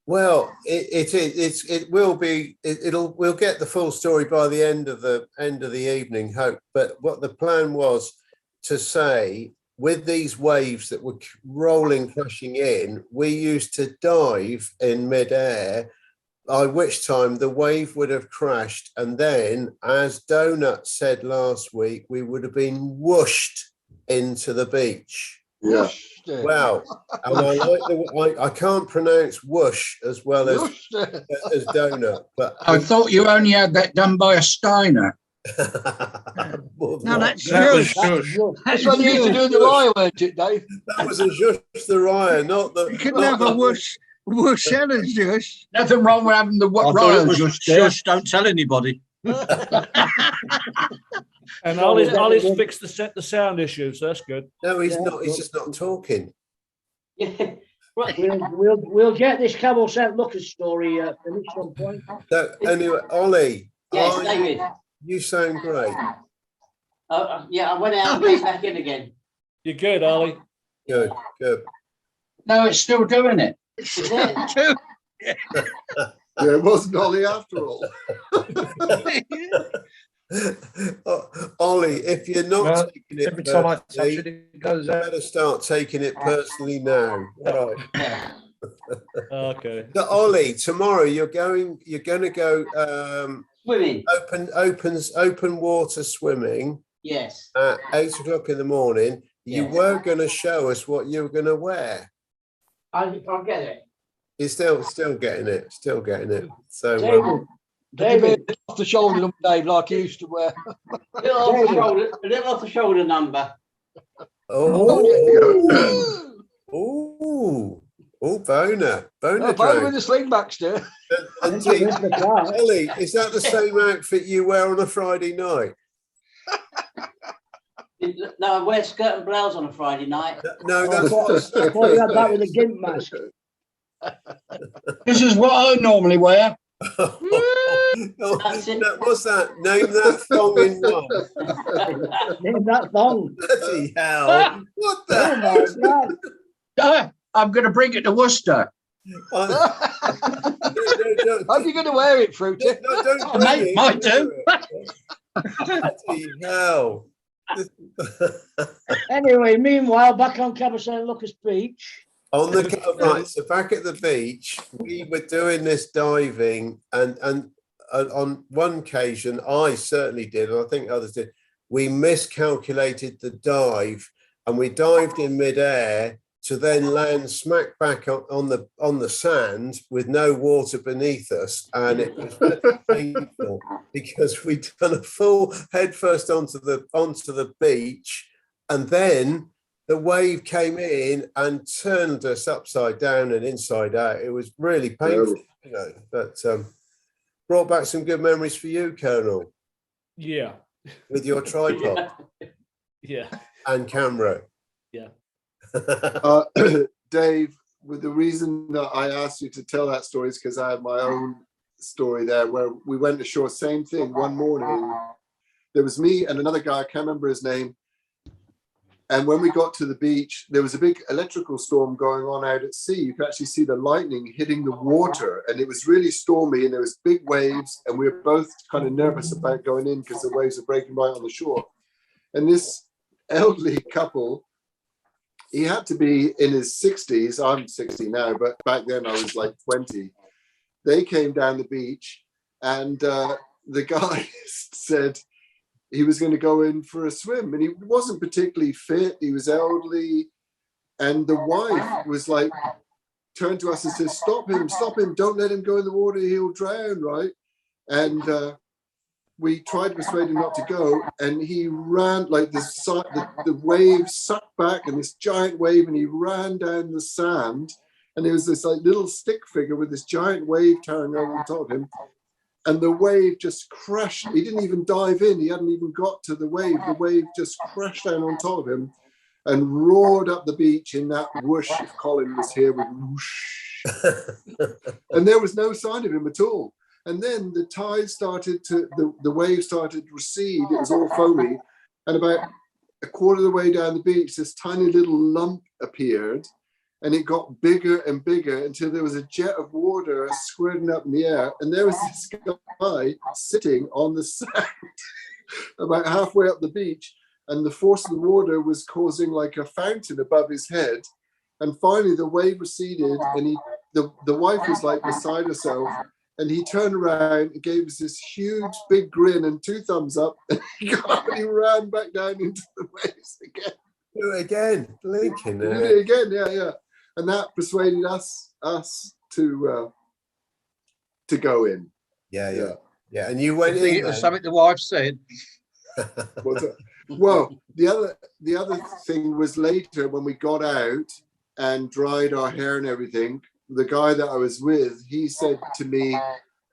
Speaker 1: Well, it will be. We'll get the full story by the end of the evening, hope. But what the plan was to say, with these waves that were rolling, crashing in, we used to dive in midair, by which time the wave would have crashed, and then, as Donut said last week, we would have been whooshed into the beach.
Speaker 9: Yeah.
Speaker 1: Wow. And I can't pronounce whoosh as well as Donut, but
Speaker 7: I thought you only had that done by a Steiner.
Speaker 4: No, that's
Speaker 5: That
Speaker 4: shush.
Speaker 5: was
Speaker 2: That's what you used to do in the Rye, weren't it, Dave?
Speaker 1: that was a zhush the Ryan, not the.
Speaker 4: You couldn't have a whoosh and a shush.
Speaker 7: Nothing wrong with having the Ryan just there. Shush, don't tell anybody.
Speaker 6: And Ollie's fixed the sound issue, so that's good.
Speaker 1: No, he's not. He's just not talking.
Speaker 8: Yeah. Right.
Speaker 3: We'll get this Cabo San Lucas story finished at some point.
Speaker 1: So anyway, Ollie,
Speaker 8: Yes, David.
Speaker 1: you sound great.
Speaker 8: Yeah, I went out and came back in again.
Speaker 6: You're good, Ollie.
Speaker 1: Good.
Speaker 7: No, it's still doing it.
Speaker 8: Is it?
Speaker 9: Yeah, it wasn't Ollie after all.
Speaker 1: Ollie, if you're not taking it
Speaker 5: every time I touch
Speaker 1: personally,
Speaker 5: it, it goes
Speaker 1: you
Speaker 5: out.
Speaker 1: better start taking it personally now. Right.
Speaker 8: Yeah.
Speaker 6: Okay.
Speaker 1: So Ollie, tomorrow you're going to go
Speaker 8: Swimming.
Speaker 1: open water swimming
Speaker 8: Yes.
Speaker 1: at 8 o'clock in the morning. You were going to show us what you were going to wear.
Speaker 8: I'll get it.
Speaker 1: You're still getting it. Still getting it. So
Speaker 3: David,
Speaker 2: off the shoulder number, Dave, like he used to wear.
Speaker 8: A little off the shoulder number.
Speaker 1: Boner
Speaker 2: Boner with the slingbacks there.
Speaker 1: And Ollie, is that the same outfit you wear on a Friday night?
Speaker 8: No, I wear skirt and blouse on a Friday night.
Speaker 1: No, that's what
Speaker 3: I thought you had that with a gimp mask.
Speaker 4: This is what I normally wear.
Speaker 1: What's that? Name that thong in one.
Speaker 3: Name that thong.
Speaker 1: Bloody hell. What the
Speaker 3: Oh my God.
Speaker 4: I'm going to bring it to Worcester.
Speaker 2: How are you going to wear it, Fruity?
Speaker 1: No, don't bring it.
Speaker 4: Might do.
Speaker 1: Bloody hell.
Speaker 3: Anyway, meanwhile, back on Cabot and Lucas Beach.
Speaker 1: On the right, so back at the beach, we were doing this diving, and on one occasion, I certainly did, and I think others did. We miscalculated the dive, and we dived in midair to then land smack back on the sand with no water beneath us, and it was very painful because we'd done a full head first onto the beach, and then the wave came in and turned us upside down and inside out. It was really painful, you know, but brought back some good memories for you, Colonel.
Speaker 6: Yeah.
Speaker 1: With your tripod.
Speaker 6: Yeah.
Speaker 1: And camera.
Speaker 6: Yeah.
Speaker 9: Dave, with the reason that I asked you to tell that story is because I had my own story there where we went ashore, same thing, one morning. There was me and another guy, I can't remember his name. And when we got to the beach, there was a big electrical storm going on out at sea. You could actually see the lightning hitting the water, and it was really stormy, and there was big waves, and we were both kind of nervous about going in because the waves are breaking right on the shore. And this elderly couple, he had to be in his 60s. I'm 60 now, but back then I was like 20. They came down the beach, and the guy said he was going to go in for a swim, and he wasn't particularly fit. He was elderly, and the wife was like, turned to us and said, stop him, don't let him go in the water, he'll drown, right? And we tried to persuade him not to go, and he ran, like the wave sucked back, and this giant wave, and he ran down the sand, and there was this like little stick figure with this giant wave towering over the top of him. And the wave just crashed. He didn't even dive in. He hadn't even got to the wave. The wave just crashed down on top of him and roared up the beach in that whoosh. If Colin was here with whoosh. And there was no sign of him at all. And then the tide started to, the wave started to recede. It was all foamy. And about a quarter of the way down the beach, this tiny little lump appeared. And it got bigger and bigger until there was a jet of water squirting up in the air. And there was this guy sitting on the sand about halfway up the beach. And the force of the water was causing like a fountain above his head. And finally the wave receded, and the wife was like beside herself. And he turned around and gave us this huge big grin and 2 thumbs up. And he got up and he ran back down into the waves again.
Speaker 1: Do it again. Blinking there.
Speaker 9: Did it again, yeah. And that persuaded us to go in.
Speaker 1: Yeah. And you went in.
Speaker 7: It was something the wife said.
Speaker 9: Well, the other thing was later when we got out and dried our hair and everything. The guy that I was with, he said to me,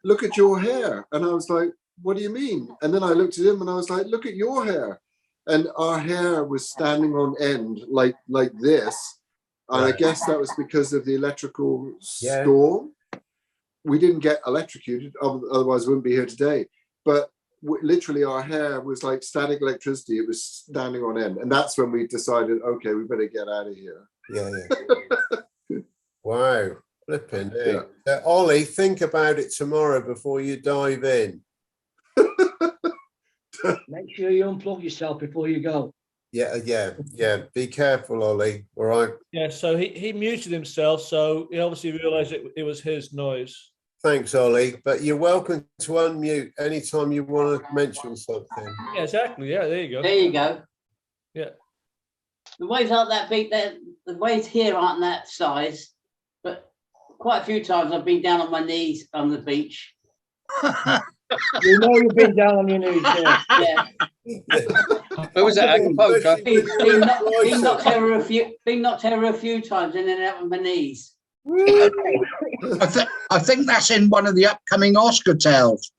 Speaker 9: "Look at your hair," and I was like, "What do you mean?" And then I looked at him and I was like, "Look at your hair," and our hair was standing on end like this. And I guess that was because of the electrical storm. We didn't get electrocuted, otherwise we wouldn't be here today. But literally our hair was like static electricity. It was standing on end. And that's when we decided, okay, we better get out of here.
Speaker 1: Yeah. Wow. Flipping. Yeah. Ollie, think about it tomorrow before you dive in.
Speaker 3: Make sure you unplug yourself before you go.
Speaker 1: Yeah. Be careful, Ollie. All right.
Speaker 6: Yeah, so he muted himself, so he obviously realised it was his noise.
Speaker 1: Thanks, Ollie. But you're welcome to unmute anytime you want to mention something.
Speaker 6: Yeah, exactly. Yeah, there you go.
Speaker 8: There you go.
Speaker 6: Yeah.
Speaker 8: The waves aren't that big. The waves here aren't that size, but quite a few times I've been down on my knees on the beach.
Speaker 3: You know you've been down on your knees there.
Speaker 8: Yeah.
Speaker 7: Who was that? Acapulco?
Speaker 8: Been knocked over a few times in and out of my knees.
Speaker 11: I think that's in one of the upcoming Oscar tales.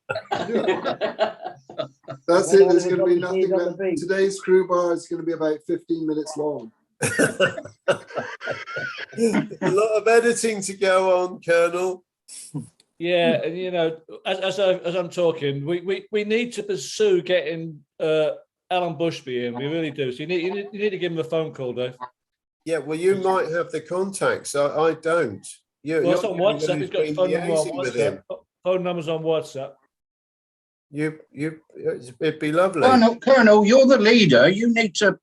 Speaker 9: That's it. There's going to be nothing. Today's crew bar is going to be about 15 minutes long.
Speaker 1: A lot of editing to go on, Colonel.
Speaker 6: Yeah, and you know, as I'm talking, we need to pursue getting Alan Bushby in. We really do. So you need to give him a phone call, Dave.
Speaker 1: Yeah, well, you might have the contacts. I don't.
Speaker 6: Well, it's on WhatsApp. He's got phone number on WhatsApp. Phone numbers on WhatsApp.
Speaker 1: It'd be lovely.
Speaker 11: Colonel, you're the leader. You need to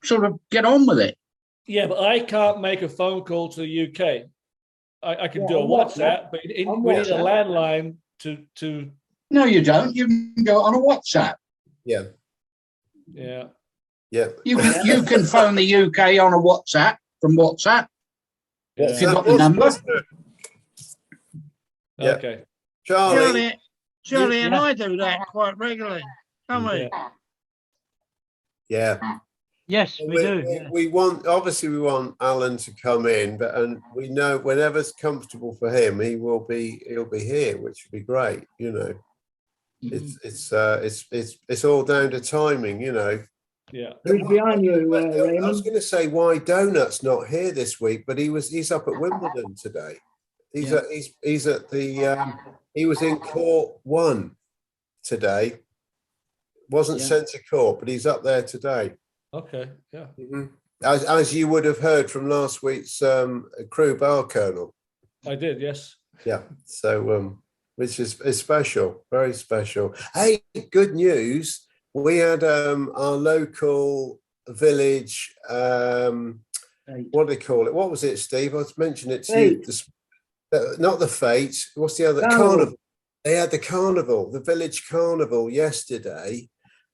Speaker 11: sort of get on with it.
Speaker 6: Yeah, but I can't make a phone call to the UK. I can do a WhatsApp, but we need a landline to.
Speaker 11: No, you don't. You can go on a WhatsApp.
Speaker 1: Yeah.
Speaker 6: Yeah.
Speaker 1: Yeah.
Speaker 11: You can phone the UK on a WhatsApp from WhatsApp. If you've got the number.
Speaker 1: Yeah.
Speaker 6: Okay.
Speaker 1: Charlie
Speaker 4: and I do that quite regularly, don't we?
Speaker 1: Yeah.
Speaker 10: Yes, we do.
Speaker 1: We want Alan to come in, and we know whenever it's comfortable for him, he'll be here, which would be great. You know, it's all down to timing. You know.
Speaker 6: Yeah.
Speaker 3: Who's behind you, Raymond?
Speaker 1: I was going to say why Donut's not here this week, but he's up at Wimbledon today. He was in court 1 today. Wasn't sent to court, but he's up there today.
Speaker 6: Okay. Yeah.
Speaker 1: Mm-hmm. As you would have heard from last week's crew bar, Colonel.
Speaker 6: I did. Yes.
Speaker 1: Yeah. So which is special, very special. Hey, good news. We had our local village, what do they call it? What was it, Steve? I mentioned it to you. Not the fete. What's the other? Carnival. They had the carnival, the village carnival yesterday,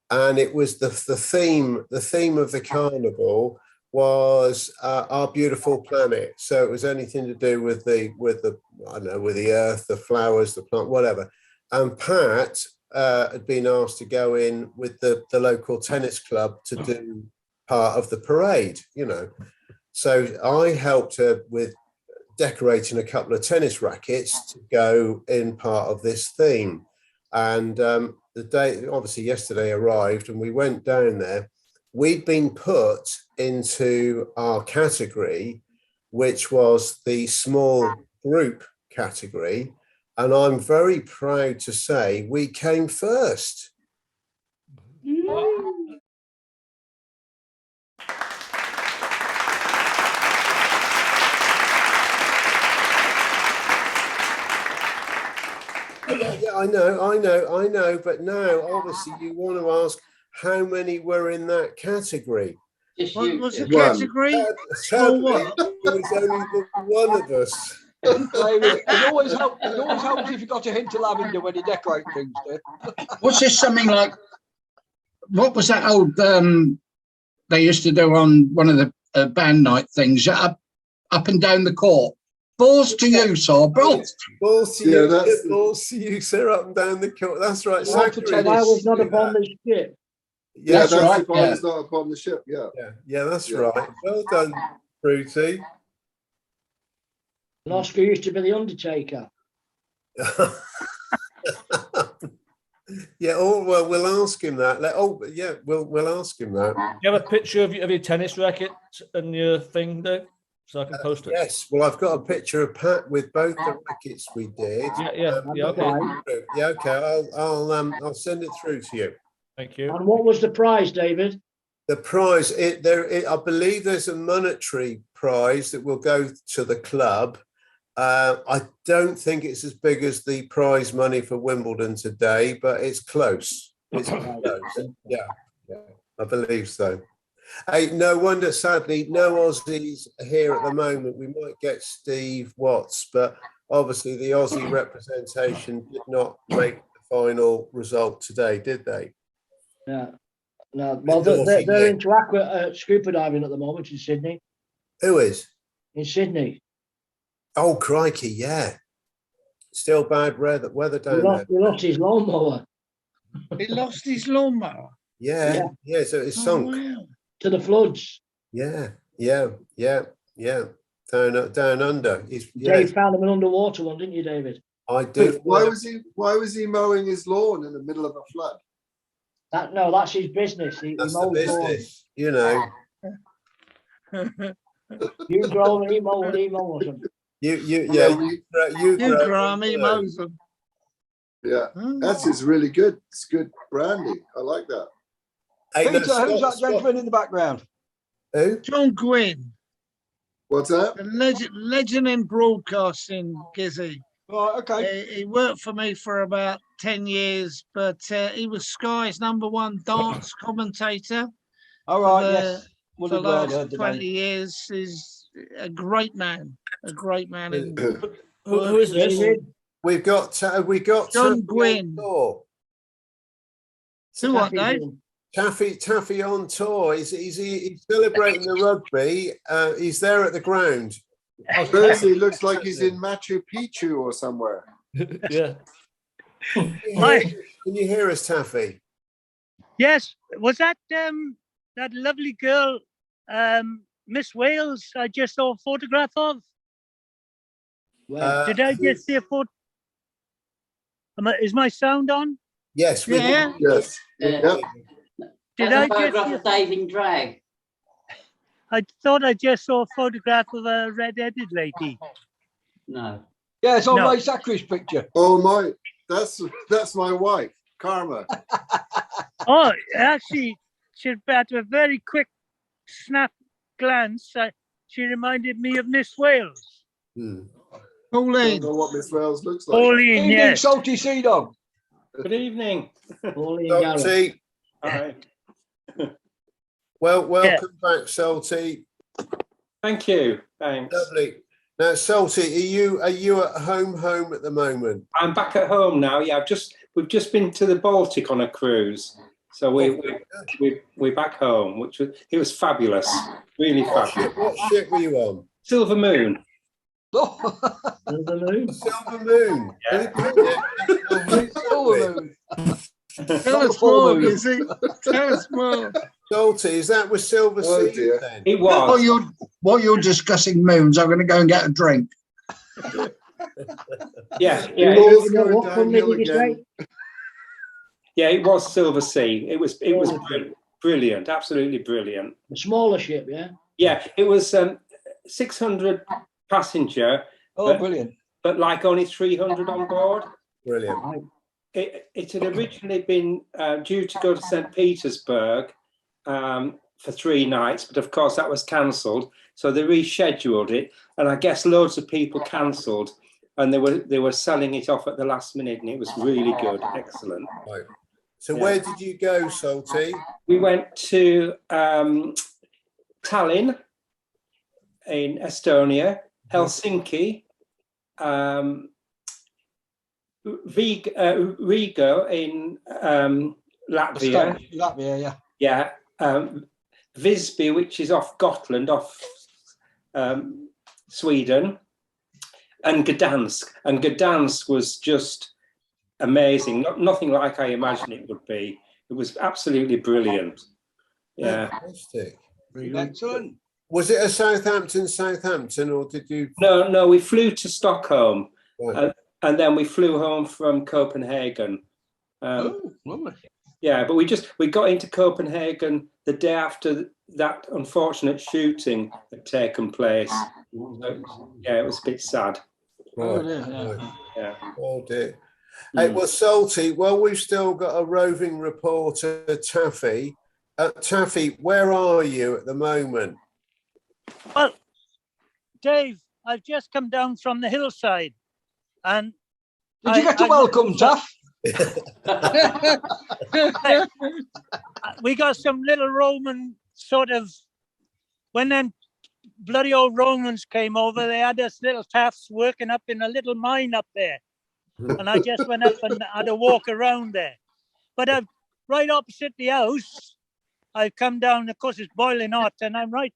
Speaker 1: and it was the theme. The theme of the carnival was our beautiful planet. So it was anything to do with the earth, the flowers, the plant, whatever. And Pat had been asked to go in with the local tennis club to do part of the parade, you know. So I helped her with decorating a couple of tennis rackets to go in part of this theme. And the day, obviously yesterday arrived and we went down there. We'd been put into our category, which was the small group category. And I'm very proud to say we came first. Yeah, I know. But now, obviously, you want to ask how many were in that category.
Speaker 4: What was the category?
Speaker 1: Sadly, there was only the one of us.
Speaker 2: It always helps if you got a hint of lavender when you decorate things.
Speaker 11: What's this something like? What was that old they used to do on one of the band night things? Up and down the court. Balls to you, sir. Balls
Speaker 1: to you. Balls to you, sir. Up and down the court. That's right.
Speaker 3: I was not upon the ship.
Speaker 9: Yeah, that's
Speaker 11: right.
Speaker 9: If I was not upon the ship. Yeah,
Speaker 1: that's right. Well done, Fruity.
Speaker 3: And Oscar used to be the Undertaker.
Speaker 1: Yeah. Oh well, we'll ask him that. We'll ask him that.
Speaker 6: You have a picture of your tennis racket and your thing there, so I can post it.
Speaker 1: Yes. Well, I've got a picture of Pat with both the rackets we did.
Speaker 6: Yeah. Okay.
Speaker 1: Yeah. Okay. I'll send it through to you.
Speaker 6: Thank you.
Speaker 3: And what was the prize, David?
Speaker 1: The prize, I believe there's a monetary prize that will go to the club. I don't think it's as big as the prize money for Wimbledon today, but it's close. It's close. Yeah, I believe so. Hey, no wonder, sadly, no Aussies here at the moment. We might get Steve Watts, but obviously the Aussie representation did not make the final result today, did they?
Speaker 3: Yeah. No, well, they're into scuba diving at the moment in Sydney.
Speaker 1: Who is?
Speaker 3: In Sydney.
Speaker 1: Oh, crikey, yeah. Still bad weather down there.
Speaker 3: He lost his lawnmower.
Speaker 4: He lost his lawnmower.
Speaker 1: Yeah. So it's sunk.
Speaker 4: Wow.
Speaker 3: To the floods.
Speaker 1: Yeah. Down under.
Speaker 3: Dave found him an underwater one, didn't you, David?
Speaker 1: I did.
Speaker 9: Why was he mowing his lawn in the middle of a flood?
Speaker 3: That's his business.
Speaker 1: That's the business, you know.
Speaker 3: You grow and he mows them.
Speaker 1: You
Speaker 4: grow and he mows them.
Speaker 9: Yeah, that's is really good. It's good brandy. I like that.
Speaker 2: Hey, Peter, who's that gentleman in the background?
Speaker 1: Who?
Speaker 4: John Gwynn.
Speaker 9: What's that?
Speaker 4: A legend in broadcasting, Gizzy.
Speaker 2: Right, okay.
Speaker 4: He worked for me for about 10 years, but he was Sky's #1 dance commentator.
Speaker 2: All right,
Speaker 4: yes. For the last
Speaker 2: today.
Speaker 4: 20 years. He's a great man. Who
Speaker 6: is this?
Speaker 1: We've got
Speaker 4: John Gwynn.
Speaker 1: Who
Speaker 4: what, Dave?
Speaker 1: Taffy on tour. He's celebrating the rugby. He's there at the ground.
Speaker 9: Percy looks like he's in Machu Picchu or somewhere.
Speaker 6: Yeah.
Speaker 1: Can you hear us, Taffy?
Speaker 10: Yes. Was that that lovely girl, Miss Wales, I just saw a photograph of? Did I just see a photo? Is my sound on?
Speaker 1: Yes.
Speaker 9: Yes.
Speaker 8: Yeah.
Speaker 10: Did
Speaker 8: That's
Speaker 10: I
Speaker 8: a photograph
Speaker 10: just?
Speaker 8: of Dave in drag.
Speaker 10: I thought I just saw a photograph of a red-headed lady.
Speaker 8: No.
Speaker 2: Yeah, it's on Ray Zachary's picture.
Speaker 9: Oh my, that's my wife, Karma.
Speaker 10: Oh, actually, she had a very quick snap glance. She reminded me of Miss Wales.
Speaker 4: Pauline.
Speaker 9: I don't know what Miss Wales looks like.
Speaker 10: Pauline, yes.
Speaker 2: Salty Sea Dog.
Speaker 12: Good evening.
Speaker 3: Pauline
Speaker 1: Salty.
Speaker 12: Hi.
Speaker 1: Welcome back, Salty.
Speaker 12: Thank you. Thanks.
Speaker 1: Lovely. Now, Salty, are you at home at the moment?
Speaker 12: I'm back at home now. Yeah, we've just been to the Baltic on a cruise, so we're back home, it was fabulous, really fabulous.
Speaker 1: What ship were you on?
Speaker 12: Silver Moon.
Speaker 3: Silver Moon.
Speaker 1: Silver Moon.
Speaker 12: Yeah.
Speaker 2: Silver Moon.
Speaker 4: Tell us more, Gizzy. Tell us more.
Speaker 1: Salty, is that with Silver Sea then?
Speaker 12: It was.
Speaker 11: While you're discussing moons, I'm going to go and get a drink.
Speaker 12: Yeah. Yeah, it was Silver Sea. It was brilliant, absolutely brilliant.
Speaker 3: A smaller ship, yeah?
Speaker 12: Yeah, it was 600 passenger.
Speaker 2: Oh, brilliant.
Speaker 12: But like only 300 on board.
Speaker 1: Brilliant.
Speaker 12: It had originally been due to go to St. Petersburg for 3 nights, but of course that was cancelled. So they rescheduled it, and I guess loads of people cancelled, and they were selling it off at the last minute, and it was really good, excellent.
Speaker 1: Right. So where did you go, Salty?
Speaker 12: We went to Tallinn in Estonia, Helsinki, Riga in Latvia.
Speaker 2: Latvia, yeah.
Speaker 12: Yeah. Visby, which is off Gotland, off Sweden, and Gdansk. And Gdansk was just amazing. Nothing like I imagined it would be. It was absolutely brilliant. Yeah.
Speaker 1: Fantastic.
Speaker 2: Excellent.
Speaker 1: Was it a Southampton, or did you?
Speaker 12: No, we flew to Stockholm.
Speaker 1: Right.
Speaker 12: And then we flew home from Copenhagen.
Speaker 2: Lovely.
Speaker 12: Yeah, but we got into Copenhagen the day after that unfortunate shooting had taken place. So, yeah, it was a bit sad.
Speaker 1: Right.
Speaker 12: Yeah.
Speaker 1: Oh dear. Hey, well, Salty, we've still got a roving reporter, Taffy. Taffy, where are you at the moment?
Speaker 10: Well, Dave, I've just come down from the hillside. And
Speaker 2: did you get a welcome, Taff?
Speaker 10: We got some little Roman sort of, when them bloody old Romans came over, they had us little Taffs working up in a little mine up there. And I just went up and had a walk around there. But right opposite the house, I've come down. Of course, it's boiling hot, and I'm right.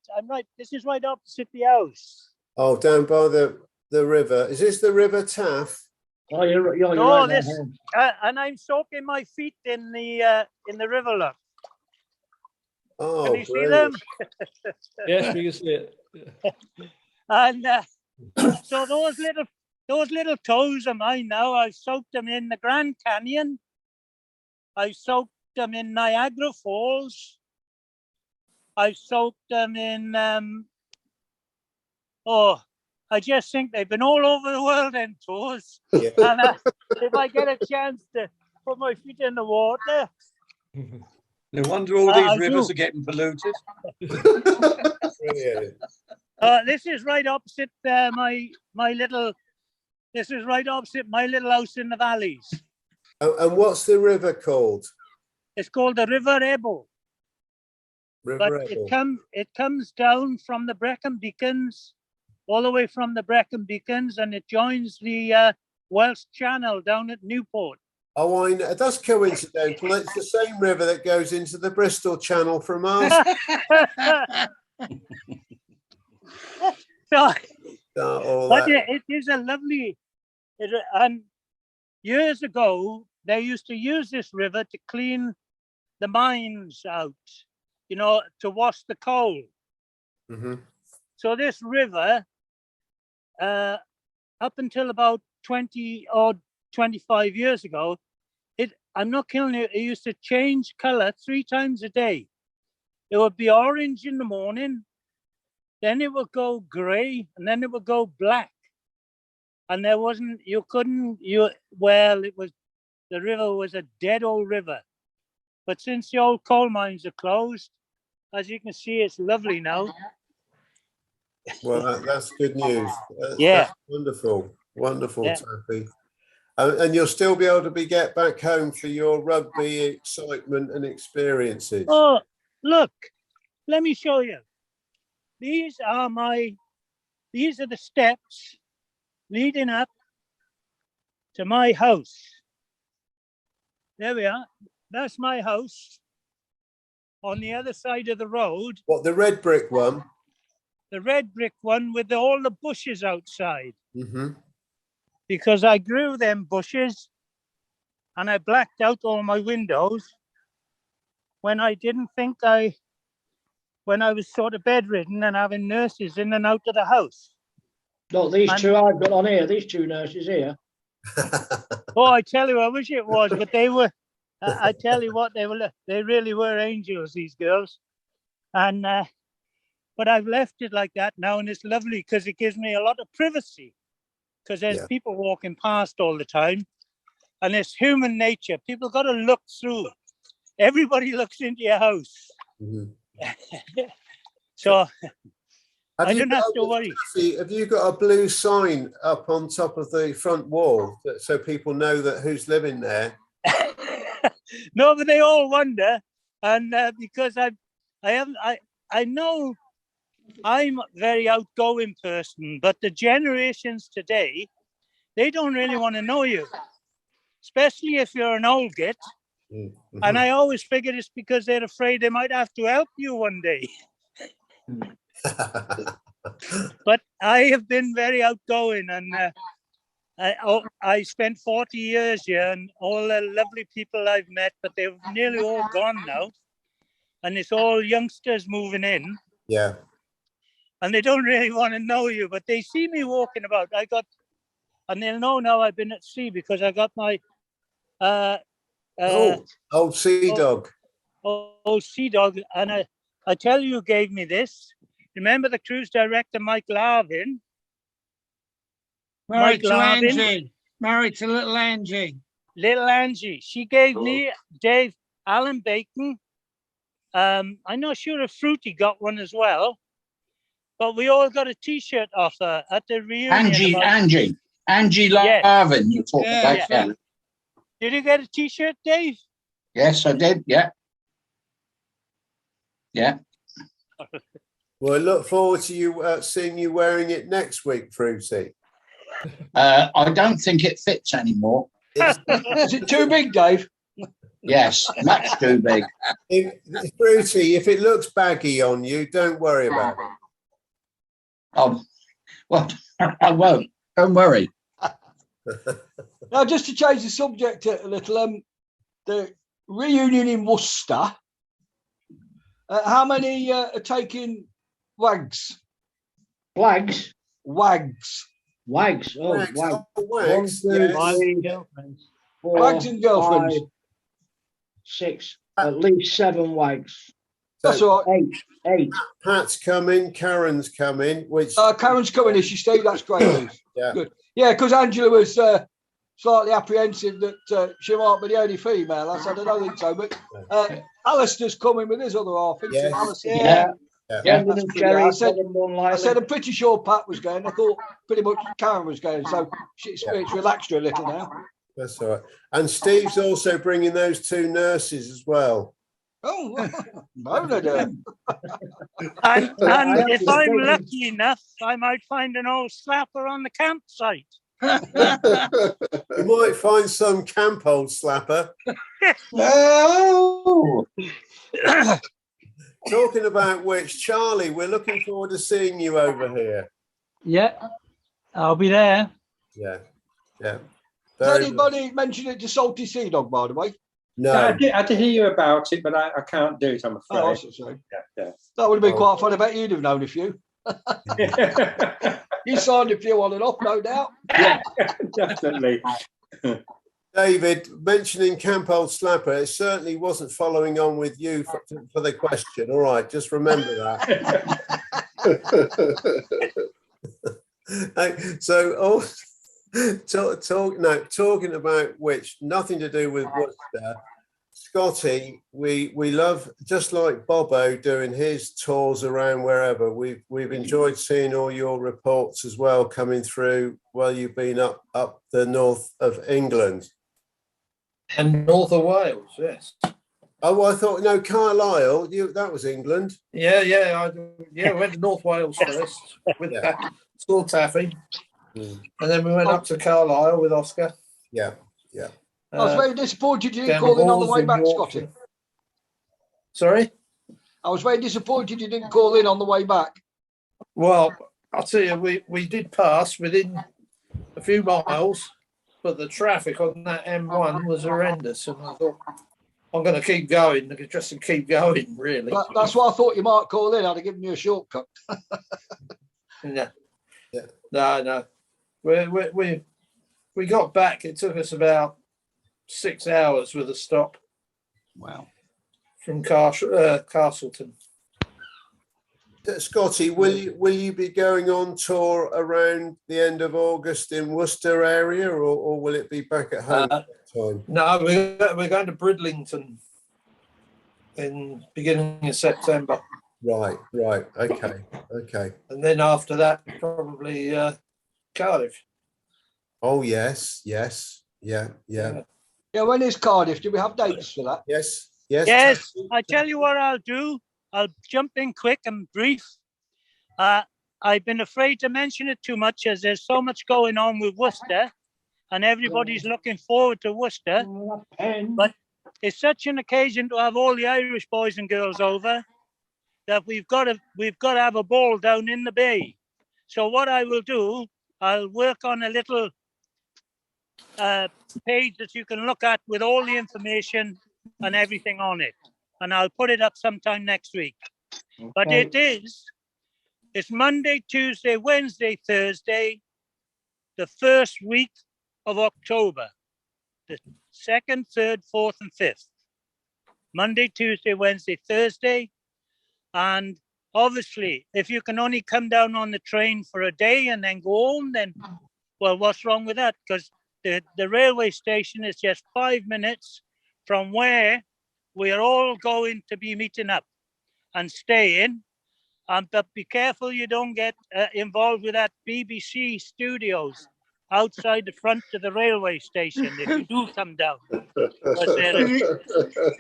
Speaker 10: This is right opposite the house.
Speaker 1: Oh, down by the river. Is this the River Taff?
Speaker 3: Oh, you're
Speaker 10: Oh,
Speaker 3: right.
Speaker 10: this, and I'm soaking my feet in the river. Look.
Speaker 1: Oh,
Speaker 10: can you see
Speaker 1: brilliant.
Speaker 10: them?
Speaker 6: Yes, we can see it.
Speaker 10: And so those little toes of mine now, I've soaked them in the Grand Canyon. I've soaked them in Niagara Falls. I've soaked them in I just think they've been all over the world in toes.
Speaker 1: Yeah.
Speaker 10: And if I get a chance to put my feet in the water.
Speaker 7: No wonder all these rivers are getting polluted.
Speaker 1: Brilliant.
Speaker 10: This is right opposite my little. This is right opposite my little house in the valleys.
Speaker 1: And what's the river called?
Speaker 10: It's called the River Ebble.
Speaker 1: River
Speaker 10: But
Speaker 1: Ebble.
Speaker 10: it comes down from the Brecon Beacons, all the way from the Brecon Beacons, and it joins the Welsh Channel down at Newport.
Speaker 1: Oh, I know. That's coincidental. It's the same river that goes into the Bristol Channel from us.
Speaker 10: It is a lovely. And years ago, they used to use this river to clean the mines out, to wash the coal.
Speaker 1: Mm-hmm.
Speaker 10: So this river, up until about 20 or 25 years ago, I'm not killing you, it used to change color 3 times a day. It would be orange in the morning, then it would go gray, and then it would go black. And the river was a dead old river. But since the old coal mines are closed, as you can see, it's lovely now.
Speaker 1: Well, that's good news.
Speaker 10: That's
Speaker 1: wonderful. Wonderful,
Speaker 10: Yeah.
Speaker 1: Taffy. And you'll still be able to get back home for your rugby excitement and experiences.
Speaker 10: Oh, look, let me show you. These are the steps leading up to my house. There we are. That's my house on the other side of the road.
Speaker 1: What, the red brick one?
Speaker 10: The red brick one with all the bushes outside.
Speaker 1: Mm-hmm.
Speaker 10: Because I grew them bushes and I blacked out all my windows when I didn't think when I was sort of bedridden and having nurses in and out of the house.
Speaker 3: Not these two I've got on here, these 2 nurses here.
Speaker 10: Oh, I tell you, I wish it was, but they were, I tell you what, they really were angels, these girls. And, but I've left it like that now, and it's lovely because it gives me a lot of privacy. Because there's people walking past all the time, and it's human nature. People got to look through. Everybody looks into your house. Mm-hmm. So I don't have to worry.
Speaker 1: Have you got a blue sign up on top of the front wall so people know that who's living there?
Speaker 10: No, but they all wonder, and because I know I'm a very outgoing person, but the generations today, they don't really want to know you, especially if you're an old git. Mm-hmm. And I always figured it's because they're afraid they might have to help you one day. But I have been very outgoing, and I spent 40 years here, and all the lovely people I've met, but they've nearly all gone now. And it's all youngsters moving in.
Speaker 1: Yeah.
Speaker 10: And they don't really want to know you, but they see me walking about. And they'll know now I've been at sea because I got my
Speaker 1: old sea dog.
Speaker 10: Old sea dog. And I tell you who gave me this. Remember the cruise director, Mike Larvin?
Speaker 4: Married to Angie. Married to little Angie.
Speaker 10: Little Angie. She gave me Dave Alan Bacon. I'm not sure if Fruity got one as well. But we all got a T-shirt off her at the reunion.
Speaker 11: Angie Larvin, you're talking about. Yeah.
Speaker 10: Did you get a T-shirt, Dave?
Speaker 11: Yes, I did. Yeah. Yeah.
Speaker 1: Well, I look forward to you seeing you wearing it next week, Fruity.
Speaker 11: I don't think it fits anymore.
Speaker 2: Is it too big, Dave?
Speaker 11: Yes, much too big.
Speaker 1: Fruity, if it looks baggy on you, don't worry about it.
Speaker 11: Oh, well, I won't. Don't worry.
Speaker 2: Now, just to change the subject a little, the reunion in Worcester. How many are taking wags?
Speaker 3: Flags?
Speaker 2: Wags.
Speaker 3: Wags. Oh,
Speaker 1: Wags.
Speaker 3: wags.
Speaker 1: Oh, wags,
Speaker 3: 1, 2,
Speaker 1: yes.
Speaker 3: 3,
Speaker 10: Girlfriends.
Speaker 3: 4,
Speaker 2: Wags and girlfriends.
Speaker 3: 5, 6. At least 7 wags.
Speaker 2: That's all right.
Speaker 3: 8.
Speaker 1: Pat's coming, Karen's coming, which
Speaker 2: Karen's coming, is she, Steve? That's great news.
Speaker 1: yeah.
Speaker 2: Good. Yeah, because Angela was slightly apprehensive that she might be the only female. I said, I don't think so. But Alistair's coming with his other half.
Speaker 1: Yes.
Speaker 2: Alistair.
Speaker 3: Yeah.
Speaker 2: Yeah,
Speaker 3: Brendan and
Speaker 2: that's
Speaker 3: Jerry.
Speaker 2: I said, I'm pretty sure Pat was going. I thought pretty much Karen was going. So it's relaxed her a little now.
Speaker 1: That's all right. And Steve's also bringing those 2 nurses as well.
Speaker 2: Oh, no, they don't.
Speaker 10: And if I'm lucky enough, I might find an old slapper on the campsite.
Speaker 1: You might find some camp old slapper.
Speaker 11: Oh.
Speaker 1: Talking about which, Charlie, we're looking forward to seeing you over here.
Speaker 10: Yeah, I'll be there.
Speaker 1: Yeah, yeah.
Speaker 2: Has anybody mentioned it to Salty Sea Dog, by the way?
Speaker 1: No.
Speaker 12: I did hear about it, but I can't do it, I'm afraid.
Speaker 2: Oh, I see, sorry.
Speaker 12: Yeah.
Speaker 2: That would have been quite fun. I bet you'd have known a few. You signed a few on and off, no doubt.
Speaker 12: Yeah, definitely.
Speaker 1: David, mentioning Camp Old Slapper, it certainly wasn't following on with you for the question. All right, just remember that. So, talking about which, nothing to do with Worcester. Scotty, we love, just like Bobo doing his tours around wherever. We've enjoyed seeing all your reports as well coming through while you've been up the north of England.
Speaker 13: And north of Wales, yes.
Speaker 1: Oh, well, I thought, no, Carlisle, that was England.
Speaker 13: Yeah, we went to North Wales first with Saw Taffy. And then we went up to Carlisle with Oscar.
Speaker 1: Yeah.
Speaker 2: I was very disappointed you didn't call in on the way back, Scotty.
Speaker 13: Sorry?
Speaker 2: I was very disappointed you didn't call in on the way back.
Speaker 13: Well, I'll tell you, we did pass within a few miles, but the traffic on that M1 was horrendous. And I thought, I'm going to keep going, just to keep going, really.
Speaker 2: That's why I thought you might call in. I'd have given you a shortcut.
Speaker 13: No. We got back. It took us about 6 hours with a stop.
Speaker 2: Wow.
Speaker 13: From Castleton.
Speaker 1: Scotty, will you be going on tour around the end of August in Worcester area, or will it be back at home at that time?
Speaker 13: No, we're going to Bridlington in beginning of September.
Speaker 1: Right. Okay.
Speaker 13: And then after that, probably Cardiff.
Speaker 1: Oh yes. Yeah.
Speaker 2: Yeah, when is Cardiff? Do we have dates for that?
Speaker 1: Yes.
Speaker 10: I tell you what I'll do. I'll jump in quick and brief. I've been afraid to mention it too much as there's so much going on with Worcester and everybody's looking forward to Worcester. But it's such an occasion to have all the Irish boys and girls over that we've got to have a ball down in the bay. So what I will do, I'll work on a little page that you can look at with all the information and everything on it. And I'll put it up sometime next week. Okay. But it's Monday, Tuesday, Wednesday, Thursday, the first week of October, the 2nd, 3rd, 4th, and 5th. Monday, Tuesday, Wednesday, Thursday. And obviously, if you can only come down on the train for a day and then go home, then, well, what's wrong with that? Because the railway station is just 5 minutes from where we are all going to be meeting up and staying. But be careful you don't get involved with that BBC studios outside the front of the railway station if you do come down.
Speaker 4: Can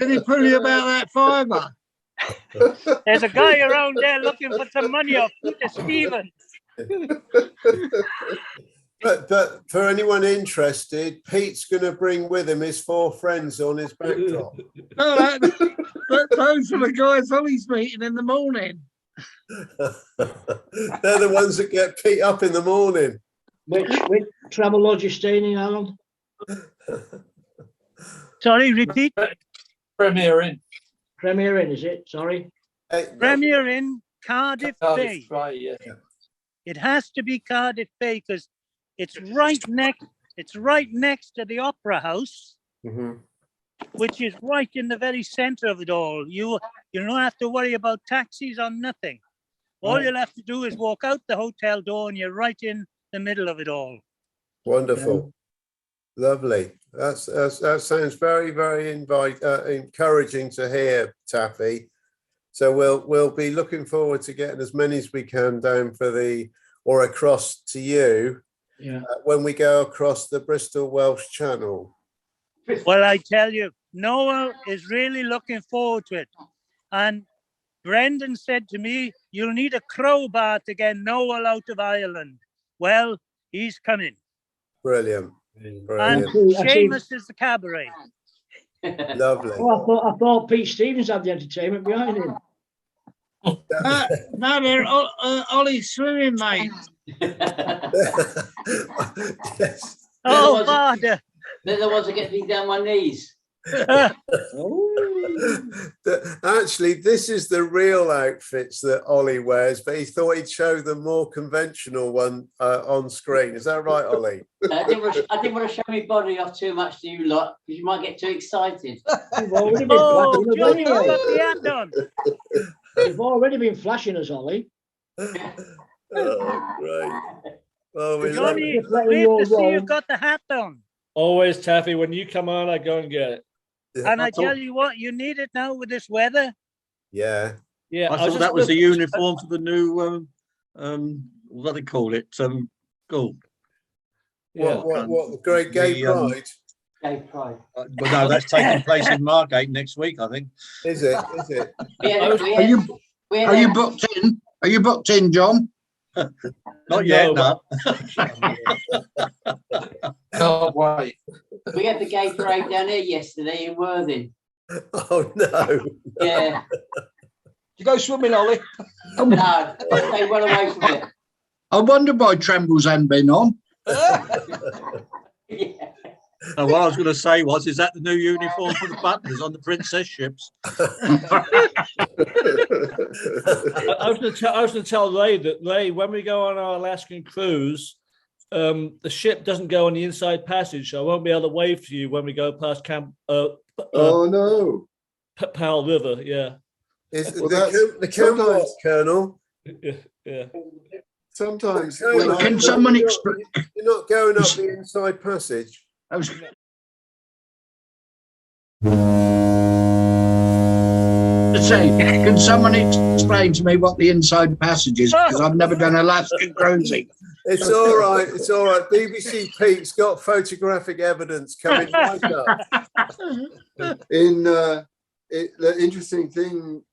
Speaker 4: he pull you about that fibre?
Speaker 10: There's a guy around there looking for some money off Peter Stevens.
Speaker 1: But for anyone interested, Pete's going to bring with him his 4 friends on his backdrop.
Speaker 4: No, those are the guys Ollie's meeting in the morning.
Speaker 1: They're the ones that get Pete up in the morning.
Speaker 3: Which travel lodge you staying in, Alan?
Speaker 10: Sorry, repeat.
Speaker 13: Premier Inn.
Speaker 3: Premier Inn, is it? Sorry.
Speaker 10: Premier Inn, Cardiff Bay.
Speaker 13: Right, yeah.
Speaker 10: It has to be Cardiff Bay because it's right next. It's right next to the Opera House, which is right in the very centre of it all. You don't have to worry about taxis or nothing. All you'll have to do is walk out the hotel door, and you're right in the middle of it all.
Speaker 1: Wonderful, lovely. That sounds very, very encouraging to hear, Taffy. So we'll be looking forward to getting as many as we can down or across to you when we go across the Bristol Welsh Channel.
Speaker 10: Well, I tell you, Noel is really looking forward to it. And Brendan said to me, you'll need a crowbar to get Noel out of Ireland. Well, he's coming.
Speaker 1: Brilliant.
Speaker 10: And Seamus is the cabaret.
Speaker 1: Lovely.
Speaker 3: Oh, I thought Pete Stevens had the entertainment behind him.
Speaker 4: No, they're Ollie's swimming, mate.
Speaker 1: Yes.
Speaker 10: Oh, father.
Speaker 8: They're the ones that get me down my knees.
Speaker 1: Actually, this is the real outfits that Ollie wears, but he thought he'd show the more conventional one on screen. Is that right, Ollie?
Speaker 8: I didn't want to show my body off too much to you lot because you might get too excited.
Speaker 3: Oh,
Speaker 10: Johnny, you've got the hat on.
Speaker 3: You've already been flashing us, Ollie.
Speaker 1: Oh, great. Oh,
Speaker 10: Johnny, great to see you've got the hat on.
Speaker 6: Always, Taffy, when you come on, I go and get it.
Speaker 10: And I tell you what, you need it now with this weather.
Speaker 1: Yeah.
Speaker 6: Yeah.
Speaker 7: I thought that was the uniform for the new, what do they call it? Cool.
Speaker 1: What the Great Gay Pride?
Speaker 8: Gay Pride.
Speaker 7: But no, that's taking place in Margate next week, I think.
Speaker 1: Is it?
Speaker 11: Are you booked in? Are you booked in, John?
Speaker 7: Not yet, no.
Speaker 13: Can't wait.
Speaker 8: We had the gay parade down here yesterday in Worthing.
Speaker 1: Oh no!
Speaker 8: Yeah.
Speaker 2: You go swimming, Ollie?
Speaker 8: No, stay well away from it.
Speaker 11: I wonder why Trembles hadn't been on.
Speaker 8: Yeah.
Speaker 7: And what I was going to say is that the new uniform for the butlers on the princess ships?
Speaker 6: I was going to tell Ray that, Ray, when we go on our Alaskan cruise, the ship doesn't go on the inside passage, so I won't be able to wave to you when we go past Camp.
Speaker 9: Oh no!
Speaker 6: Powell River, yeah.
Speaker 1: The camp what, Colonel?
Speaker 6: Yeah.
Speaker 9: Sometimes.
Speaker 11: Can someone explain?
Speaker 1: You're not going up the inside passage.
Speaker 11: Can someone explain to me what the inside passage is? Because I've never done Alaskan cruising.
Speaker 1: It's all right. It's all right. BBC Pete's got photographic evidence coming right up.
Speaker 9: The interesting thing,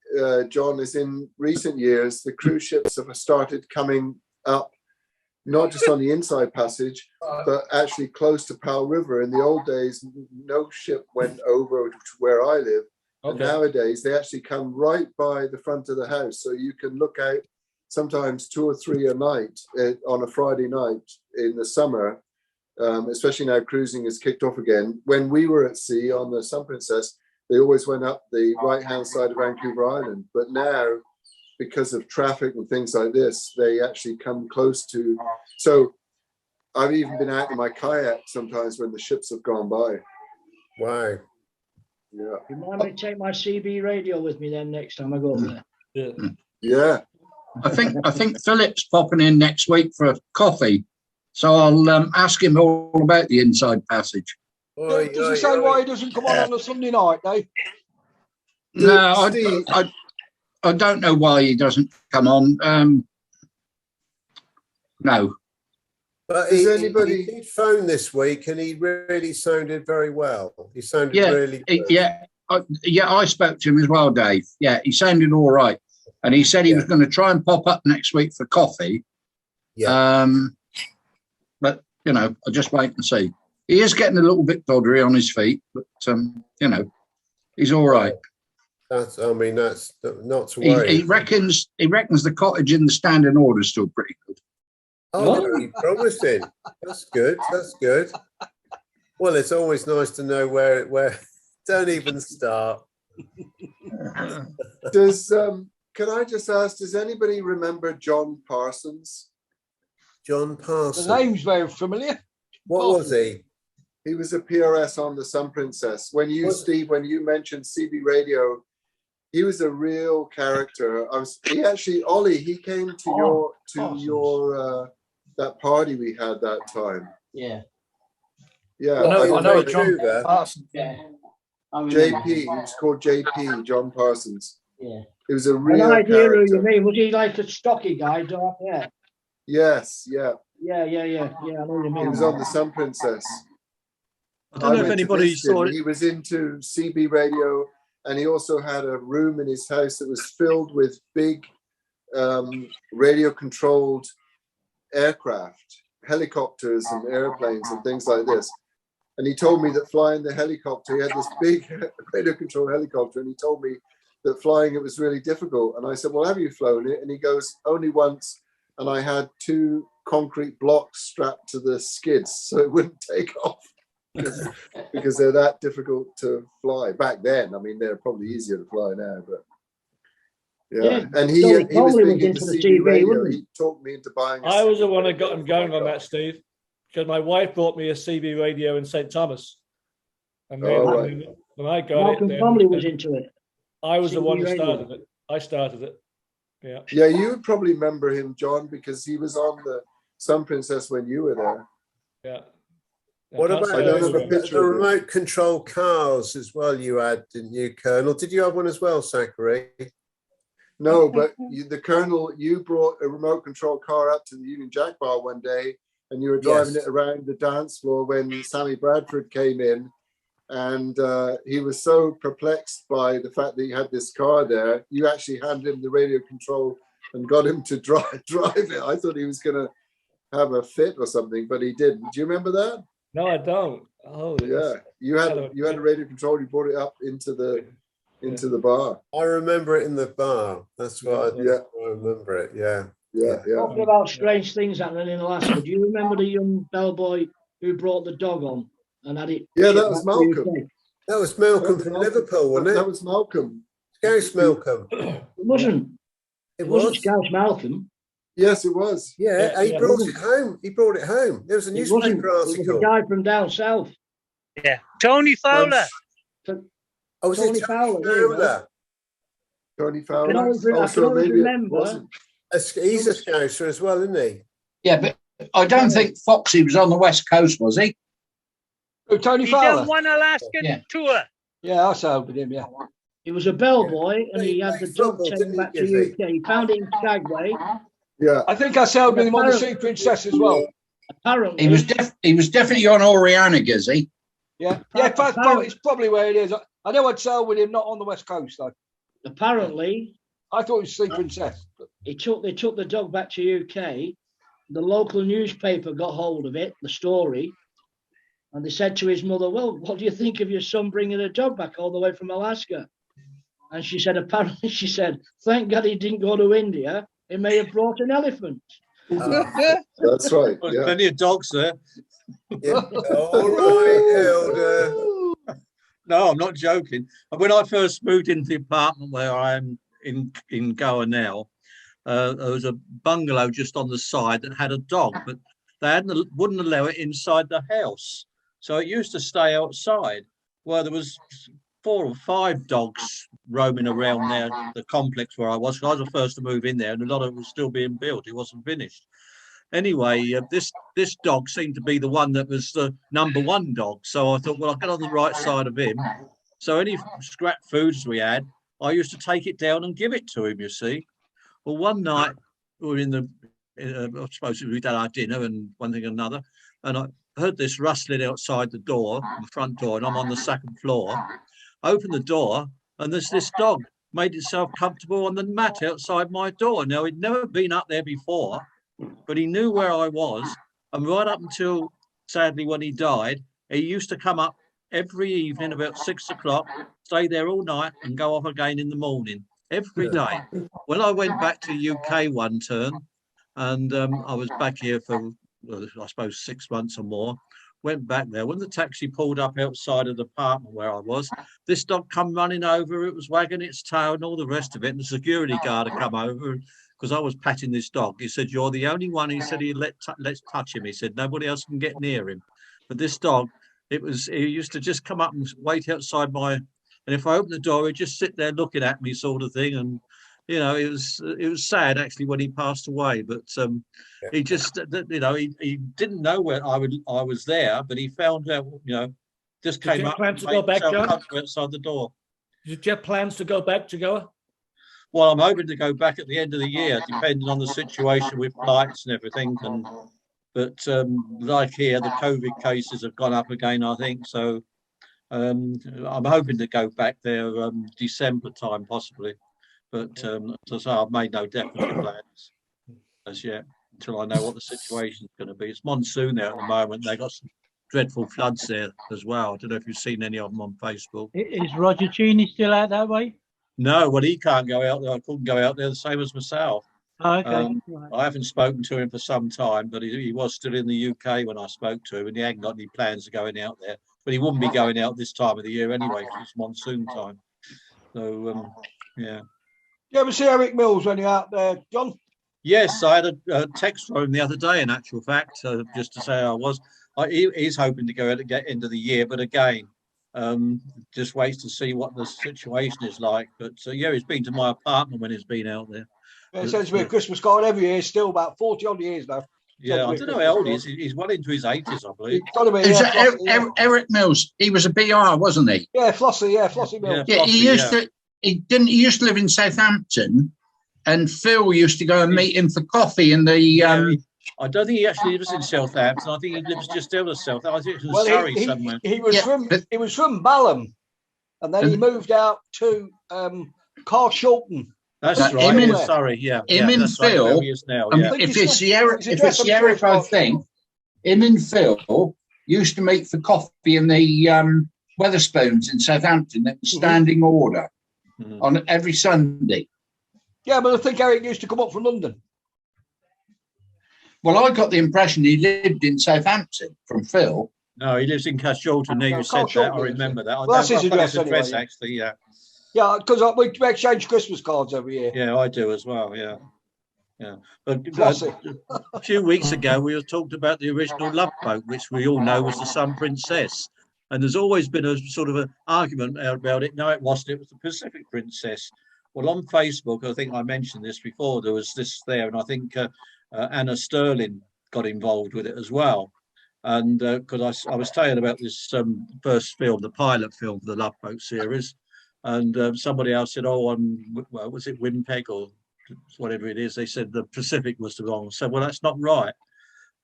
Speaker 9: John, is in recent years, the cruise ships have started coming up, not just on the inside passage, but actually close to Powell River. In the old days, no ship went over to where I live. Okay. And nowadays, they actually come right by the front of the house. So you can look out sometimes 2 or 3 a night on a Friday night in the summer, especially now cruising is kicked off again. When we were at sea on the Sun Princess, they always went up the right-hand side of Vancouver Island. But now, because of traffic and things like this, they actually come close to. So I've even been out in my kayak sometimes when the ships have gone by.
Speaker 1: Wow.
Speaker 3: Yeah. You mind me to take my CB radio with me then next time I go up there?
Speaker 9: Yeah.
Speaker 11: I think Philip's popping in next week for a coffee, so I'll ask him all about the inside passage.
Speaker 2: Does he say why he doesn't come on a Sunday night, Dave?
Speaker 11: No, I don't know why he doesn't come on. No.
Speaker 1: But he did phone this week, and he really sounded very well. He sounded really good.
Speaker 11: I spoke to him as well, Dave. Yeah, he sounded all right, and he said he was going to try and pop up next week for coffee. Yeah. But you know, I'll just wait and see. He is getting a little bit doddery on his feet, but you know, he's all right.
Speaker 1: That's not to worry.
Speaker 11: He reckons the cottage in the standing order is still pretty good.
Speaker 1: Oh, very promising. That's good. That's good. Well, it's always nice to know where. Don't even start.
Speaker 9: Can I just ask? Does anybody remember John Parsons?
Speaker 1: John Parsons.
Speaker 2: The name's very familiar.
Speaker 1: What was he?
Speaker 9: He was a PRS on the Sun Princess. Steve, when you mentioned CB Radio, he was a real character. Ollie, he came to your that party we had that time.
Speaker 8: Yeah.
Speaker 9: Yeah.
Speaker 13: I know John Parsons.
Speaker 8: Yeah.
Speaker 9: JP, he was called JP, John Parsons.
Speaker 8: Yeah.
Speaker 9: He was a
Speaker 3: An
Speaker 9: real
Speaker 3: idea
Speaker 9: character.
Speaker 3: who you mean? Was he like a stocky guy, dark hair?
Speaker 9: Yes, yeah.
Speaker 3: Yeah. I know what you mean.
Speaker 9: He was on the Sun Princess.
Speaker 7: I don't know if
Speaker 9: went to
Speaker 7: anybody
Speaker 9: visit him.
Speaker 7: saw it.
Speaker 9: He was into CB radio, and he also had a room in his house that was filled with big radio-controlled aircraft, helicopters and airplanes and things like this. And he told me that flying the helicopter, he had this big radio-controlled helicopter, and he told me that flying it was really difficult. And I said, well, have you flown it? And he goes, only once, and I had 2 concrete blocks strapped to the skids so it wouldn't take off. Because they're that difficult to fly back then. I mean, they're probably easier to fly now, but yeah. And he was big into CB radio. He talked me into buying.
Speaker 6: I was the one that got him going on that, Steve, because my wife brought me a CB radio in St. Thomas, and then when I got
Speaker 3: Malcolm
Speaker 6: it,
Speaker 3: Comley was into it.
Speaker 6: I was the one who
Speaker 3: CB
Speaker 6: started it. I started it. Yeah.
Speaker 9: Yeah, you would probably remember him, John, because he was on the Sun Princess when you were there.
Speaker 6: Yeah.
Speaker 1: What about the remote control cars as well you had, didn't you, Colonel? Did you have one as well, Zachary?
Speaker 9: No, but the Colonel, you brought a remote control car up to the Union Jack Bar one day, and you were driving it around the dance floor when Sammy Bradford came in, and he was so perplexed by the fact that you had this car there. You actually handed him the radio control and got him to drive it. I thought he was going to have a fit or something, but he didn't. Do you remember that?
Speaker 6: No, I don't. Oh,
Speaker 9: yeah. You had a radio control. You brought it up into the bar.
Speaker 1: I remember it in the bar. That's what I remember it. Yeah.
Speaker 3: Talking about strange things happening in Alaska. Do you remember the young bellboy who brought the dog on and had it?
Speaker 9: Yeah, that was Malcolm.
Speaker 1: That was Malcolm from Liverpool, wasn't it?
Speaker 9: That was Malcolm.
Speaker 1: Scouse Malcolm.
Speaker 3: It wasn't. It wasn't Scouse Malcolm.
Speaker 9: Yes, it was.
Speaker 1: Yeah, he brought it home. He brought it home. There was a newspaper article.
Speaker 3: It was a guy from down south.
Speaker 10: Yeah, Tony Fowler.
Speaker 1: Oh, was it Tony Fowler?
Speaker 9: Tony Fowler.
Speaker 3: I can always remember.
Speaker 1: He's a Scouser as well, isn't he?
Speaker 11: Yeah, but I don't think Foxy was on the West Coast, was he?
Speaker 2: Oh, Tony Fowler.
Speaker 10: He done one Alaskan tour.
Speaker 2: Yeah, I saw with him. Yeah.
Speaker 3: He was a bellboy, and he had the dog taken back to UK. He found it in Skagway.
Speaker 9: Yeah,
Speaker 2: I think I sailed with him on the Sea Princess as well.
Speaker 3: Apparently,
Speaker 11: he was definitely on Oriana, is he?
Speaker 2: Yeah, it's probably where it is. I know I'd sail with him, not on the West Coast though.
Speaker 3: Apparently,
Speaker 2: I thought it was Sea Princess.
Speaker 3: They took the dog back to UK. The local newspaper got hold of it, the story, and they said to his mother, "Well, what do you think of your son bringing a dog back all the way from Alaska?" And she said, "Thank God he didn't go to India. He may have brought an elephant."
Speaker 9: That's right.
Speaker 7: Well, plenty of dogs there.
Speaker 1: Yeah. All right, Elder.
Speaker 7: No, I'm not joking. When I first moved into the apartment where I am in Goa now, there was a bungalow just on the side that had a dog, but they wouldn't allow it inside the house. So it used to stay outside, where there was 4 or 5 dogs roaming around there, the complex where I was. I was the first to move in there, and a lot of it was still being built. It wasn't finished. Anyway, this dog seemed to be the one that was the #1 dog. So I thought, well, I'll get on the right side of him. So any scrap foods we had, I used to take it down and give it to him, you see. Well, one night we were I suppose we'd had our dinner and one thing or another, and I heard this rustling outside the door, the front door, and I'm on the 2nd floor. I opened the door, and there's this dog made itself comfortable on the mat outside my door. Now, he'd never been up there before, but he knew where I was. And right up until sadly, when he died, he used to come up every evening about 6 o'clock, stay there all night and go off again in the morning, every day. When I went back to UK one turn, and I was back here for, I suppose, 6 months or more, went back there. When the taxi pulled up outside of the apartment where I was, this dog come running over, it was wagging its tail and all the rest of it. And the security guard had come over because I was patting this dog. He said, "You're the only one." He said, let's touch him. He said, "Nobody else can get near him." But this dog, he used to just come up and wait outside my, and if I opened the door, he'd just sit there looking at me, sort of thing. And you know, it was sad actually when he passed away. But he just, you know, he didn't know where I was there, but he found out, you know, just
Speaker 6: Did
Speaker 7: came
Speaker 6: you
Speaker 7: up
Speaker 6: plan
Speaker 7: and
Speaker 6: to
Speaker 7: made
Speaker 6: go back,
Speaker 7: himself
Speaker 6: John?
Speaker 7: comfortable outside the door.
Speaker 6: Did you have plans to go back to Goa?
Speaker 7: Well, I'm hoping to go back at the end of the year, depending on the situation with flights and everything. But like here, the COVID cases have gone up again, I think. So I'm hoping to go back there December time, possibly. But as I say, I've made no definite plans as yet until I know what the situation is going to be. It's monsoon there at the moment. They've got some dreadful floods there as well. I don't know if you've seen any of them on Facebook.
Speaker 10: Is Roger Cheney still out that way?
Speaker 7: No, well, he can't go out there. I couldn't go out there, the same as myself.
Speaker 10: Oh, okay. Right.
Speaker 7: I haven't spoken to him for some time, but he was still in the UK when I spoke to him, and he hadn't got any plans of going out there. But he wouldn't be going out this time of the year anyway, because it's monsoon time. So, yeah.
Speaker 2: You ever see Eric Mills when you're out there, John?
Speaker 7: Yes, I had a text from him the other day, in actual fact, just to say he's hoping to go out at the end of the year, but again, just waits to see what the situation is like. But yeah, he's been to my apartment when he's been out there.
Speaker 2: Yeah, it sends me a Christmas card every year, still about 40 odd years now.
Speaker 7: Yeah, I don't know how old he is. He's well into his 80s, I believe.
Speaker 11: Eric Mills? He was a BR, wasn't he?
Speaker 2: Yeah, Flossie Mills.
Speaker 11: Yeah, he used to live in Southampton, and Phil used to go and meet him for coffee in the.
Speaker 7: I don't think he actually lives in Southampton. I think he lives just out of Southampton. I think it's in Surrey somewhere.
Speaker 2: He was from Balham, and then he moved out to Carshalton.
Speaker 7: That's right. In Surrey, yeah.
Speaker 11: Him and Phil. If it's the Eric, I think him and Phil used to meet for coffee in the Weatherspoons in Southampton. That was standing order on every Sunday.
Speaker 2: Yeah, but I think Eric used to come up from London.
Speaker 11: Well, I got the impression he lived in Southampton from Phil.
Speaker 7: No, he lives in Carshalton. You said that. I remember that.
Speaker 2: Well, that's his address anyway.
Speaker 7: Actually, yeah.
Speaker 2: Yeah, because we exchange Christmas cards every year.
Speaker 7: Yeah, I do as well. Yeah, yeah. But a few weeks ago, we talked about the original Love Boat, which we all know was the Sun Princess. And there's always been a sort of an argument about it. No, it wasn't. It was the Pacific Princess. Well, on Facebook, I think I mentioned this before. There was this there, and I think Anna Sterling got involved with it as well. And because I was telling about this first film, the pilot film for the Love Boat series. And somebody else said, "Oh, well, was it Winnipeg or whatever it is?" They said the Pacific was the wrong. So, well, that's not right.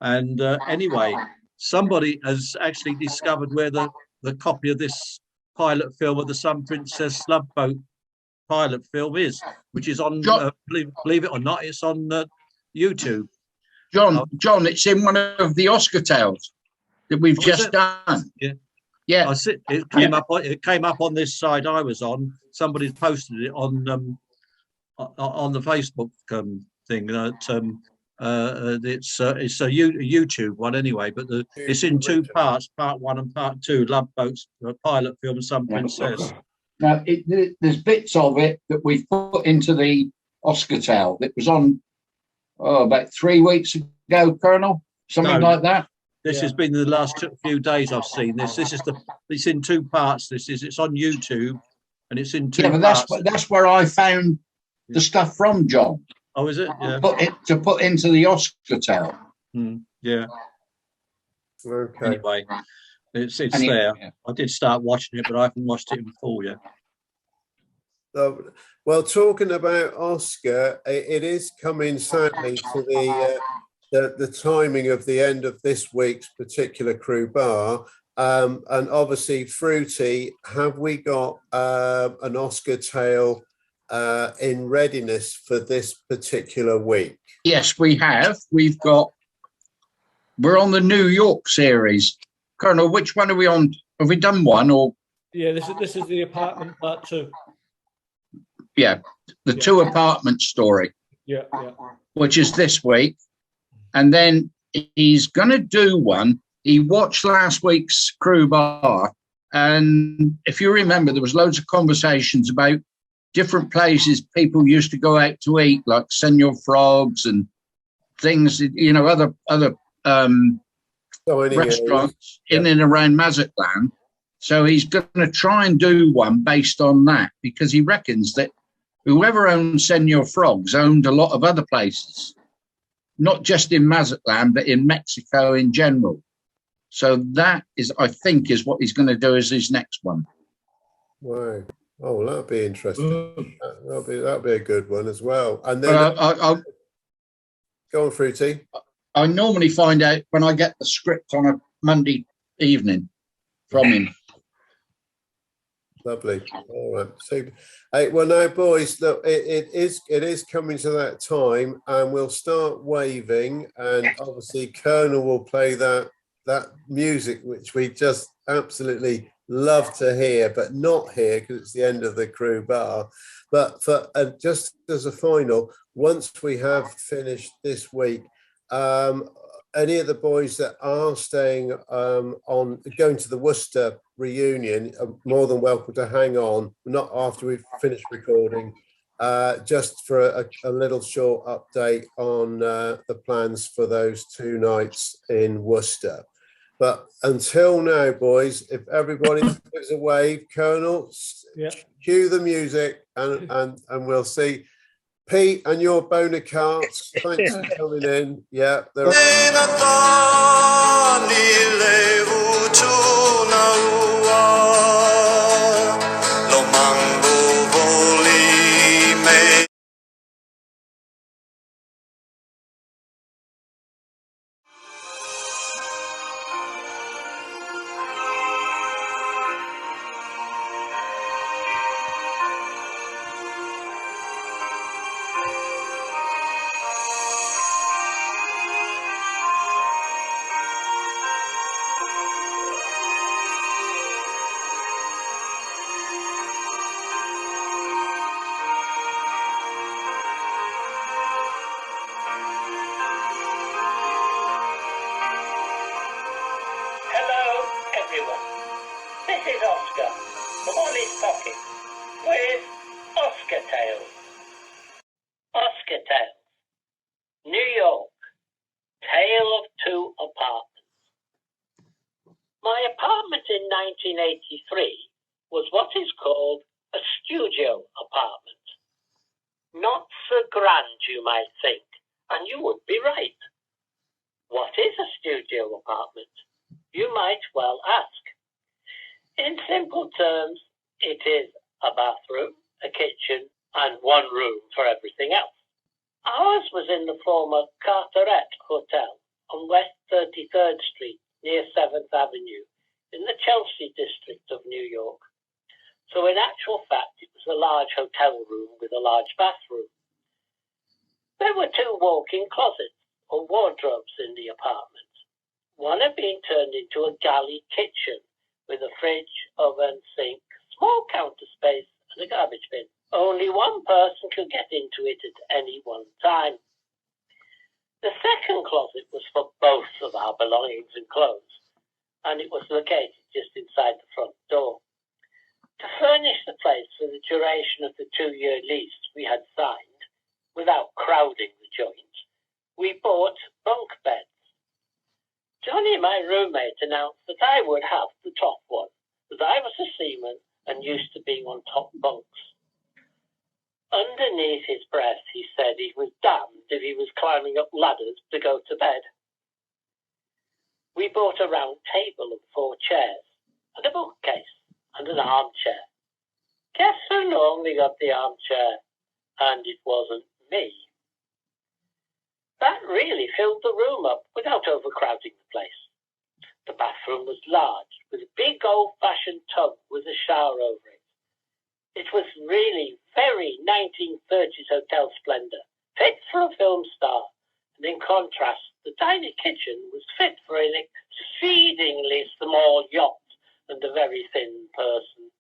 Speaker 7: And anyway, somebody has actually discovered where the copy of this pilot film of the Sun Princess Love Boat pilot film is, which is on, believe it or not, it's on YouTube.
Speaker 11: John, it's in one of the Oscar tales that we've just done.
Speaker 7: Yeah.
Speaker 11: Yeah,
Speaker 7: it came up. It came up on this side I was on. Somebody's posted it on the Facebook thing. It's a YouTube one anyway, but it's in two parts, part 1 and part 2. Love Boat's pilot film, Sun Princess.
Speaker 11: Now, there's bits of it that we've put into the Oscar tale. It was on about 3 weeks ago, Colonel, something like that.
Speaker 7: This has been the last few days I've seen this. It's in 2 parts. It's on YouTube, and it's in 2 parts.
Speaker 11: But that's where I found the stuff from, John.
Speaker 7: Oh, is it? Yeah.
Speaker 11: To put into the Oscar tale.
Speaker 7: Yeah.
Speaker 1: Okay.
Speaker 7: Anyway, it's there. Yeah. I did start watching it, but I haven't watched it in full yet.
Speaker 1: Well, talking about Oscar, it is coming sadly to the timing of the end of this week's particular Crew Bar. And obviously, Fruity, have we got an Oscar tale in readiness for this particular week?
Speaker 11: Yes, we have. We've got We're on the New York series. Colonel, which one are we on? Have we done one or?
Speaker 6: Yeah, this is the apartment part 2.
Speaker 11: Yeah, the 2 apartment story.
Speaker 6: Yeah.
Speaker 11: Which is this week. And then he's going to do one. He watched last week's Crew Bar. And if you remember, there was loads of conversations about different places people used to go out to eat, like Senor Frogs and things, you know, other restaurants in and around Mazatlan. So he's going to try and do one based on that, because he reckons that whoever owned Senor Frogs owned a lot of other places, not just in Mazatlan, but in Mexico in general. So that is, I think, is what he's going to do as his next one.
Speaker 1: Wow. Oh, that'll be interesting. That'll be a good one as well. And then go on, Fruity.
Speaker 11: I normally find out when I get the script on a Monday evening from him.
Speaker 1: Lovely. All right. Super. Hey, well, now, boys, look, it is coming to that time, and we'll start waving, and obviously Colonel will play that music which we just absolutely love to hear, but not hear because it's the end of the Crew Bar. But for just as a final, once we have finished this week, any of the boys that are staying on going to the Worcester reunion are more than welcome to hang on, not after we've finished recording, just for a little short update on the plans for those 2 nights in Worcester. But until now, boys, if everybody gives a wave, Colonel, cue the music, and we'll see. Pete and your Bonacarts, thanks for coming in. Yeah, they're
Speaker 14: New York, Tale of 2 Apartments. My apartment in 1983 was what is called a studio apartment. Not so grand, you might think, and you would be right. What is a studio apartment? You might well ask. In simple terms, it is a bathroom, a kitchen, and one room for everything else. Ours was in the former Carteret Hotel on West 33rd Street near 7th Avenue in the Chelsea district of New York. So in actual fact, it was a large hotel room with a large bathroom. There were 2 walk-in closets or wardrobes in the apartment. One had been turned into a galley kitchen with a fridge, oven, sink, small counter space, and a garbage bin. Only one person could get into it at any one time. The second closet was for both of our belongings and clothes, and it was located just inside the front door. To furnish the place for the duration of the 2-year lease we had signed, without crowding the joint, we bought bunk beds. Johnny, my roommate, announced that I would have the top one, as I was a seaman and used to being on top bunks. Underneath his breath, he said he was damned if he was climbing up ladders to go to bed. We bought a round table and 4 chairs, and a bookcase, and an armchair. Guess who normally got the armchair? And it wasn't me. That really filled the room up without overcrowding the place. The bathroom was large, with a big old-fashioned tub with a shower over it. It was really very 1930s hotel splendor, fit for a film star, and in contrast, the tiny kitchen was fit for an exceedingly small yacht and a very thin person.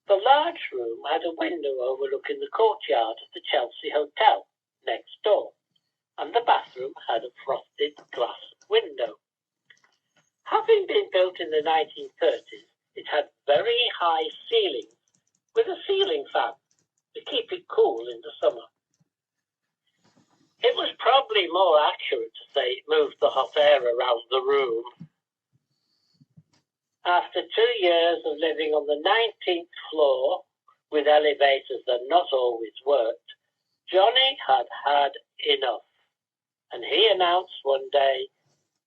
Speaker 14: The large room had a window overlooking the courtyard of the Chelsea Hotel next door, and the bathroom had a frosted glass window. Having been built in the 1930s, it had very high ceilings with a ceiling fan to keep it cool in the summer. It was probably more accurate to say it moved the hot air around the room. After 2 years of living on the 19th floor with elevators that not always worked, Johnny had had enough. And he announced one day,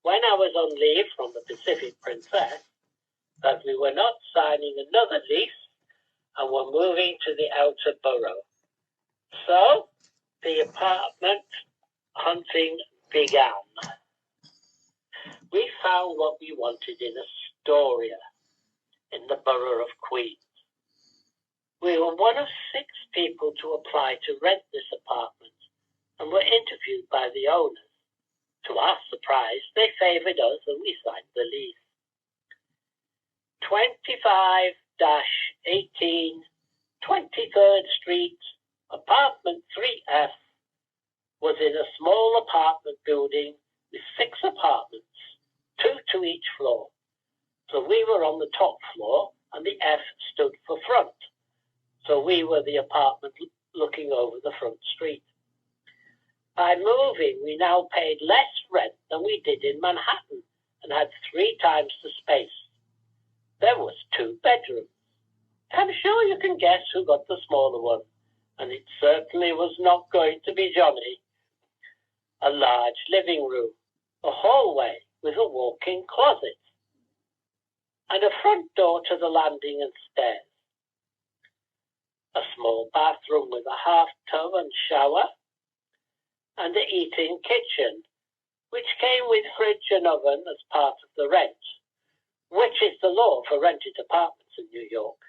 Speaker 14: when I was on leave from the Pacific Princess, that we were not signing another lease and were moving to the outer borough. So the apartment hunting began. We found what we wanted in Astoria, in the borough of Queens. We were one of 6 people to apply to rent this apartment and were interviewed by the owners. To our surprise, they favoured us and we signed the lease. 25-18 23rd Street, apartment 3F, was in a small apartment building with 6 apartments, 2 to each floor. So we were on the top floor and the F stood for front. So we were the apartment looking over the front street. By moving, we now paid less rent than we did in Manhattan and had 3 times the space. There was 2 bedrooms. I'm sure you can guess who got the smaller one, and it certainly was not going to be Johnny. A large living room, a hallway with a walk-in closet, and a front door to the landing and stairs. A small bathroom with a half tub and shower, and an eating kitchen, which came with fridge and oven as part of the rent, which is the law for rented apartments in New York.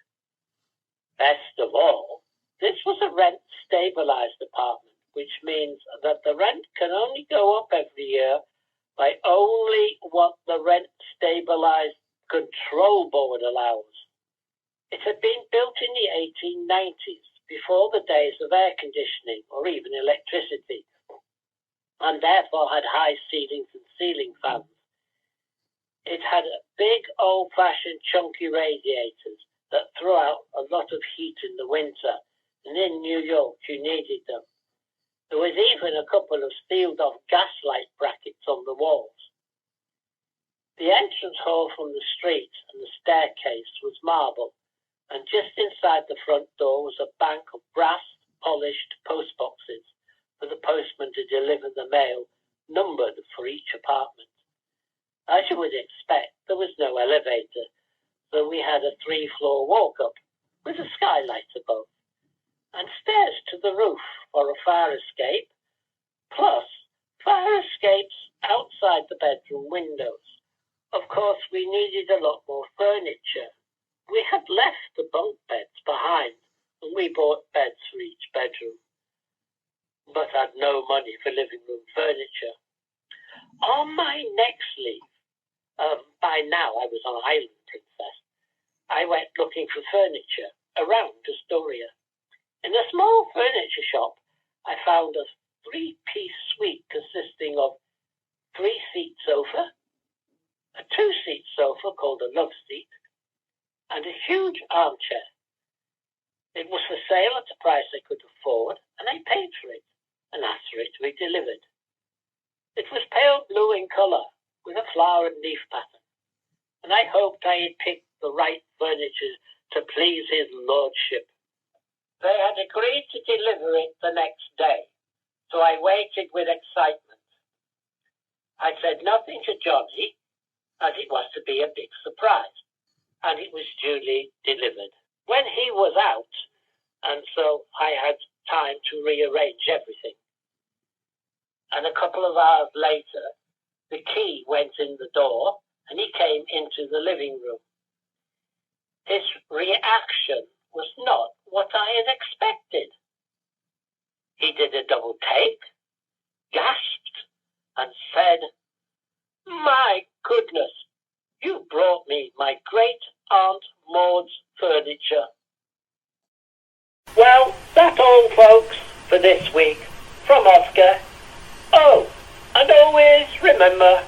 Speaker 14: Best of all, this was a rent-stabilized apartment, which means that the rent can only go up every year by only what the rent-stabilized control board allows. It had been built in the 1890s, before the days of air conditioning or even electricity, and therefore had high ceilings and ceiling fans. It had big old-fashioned chunky radiators that threw out a lot of heat in the winter, and in New York you needed them. There was even a couple of sealed-off gaslight brackets on the walls. The entrance hall from the street and the staircase was marble, and just inside the front door was a bank of brass-polished post boxes for the postman to deliver the mail, numbered for each apartment. As you would expect, there was no elevator, so we had a 3-floor walk-up with a skylight above, and stairs to the roof for a fire escape, plus fire escapes outside the bedroom windows. Of course, we needed a lot more furniture. We had left the bunk beds behind, and we bought beds for each bedroom, but had no money for living room furniture. On my next leave, by now I was an island princess, I went looking for furniture around Astoria. In a small furniture shop, I found a 3-piece suite consisting of 3-seat sofa, a 2-seat sofa called a love seat, and a huge armchair. It was for sale at a price I could afford, and I paid for it and asked for it to be delivered. It was pale blue in colour, with a flower and leaf pattern, and I hoped I had picked the right furniture to please his lordship. They had agreed to deliver it the next day, so I waited with excitement. I said nothing to Johnny, as it was to be a big surprise, and it was duly delivered. When he was out, and so I had time to rearrange everything, and a couple of hours later, the key went in the door, and he came into the living room. His reaction was not what I had expected. He did a double take, gasped, and said, "My goodness, you brought me my great Aunt Maud's furniture." Well, that's all, folks, for this week. From Oscar. Oh, and always remember,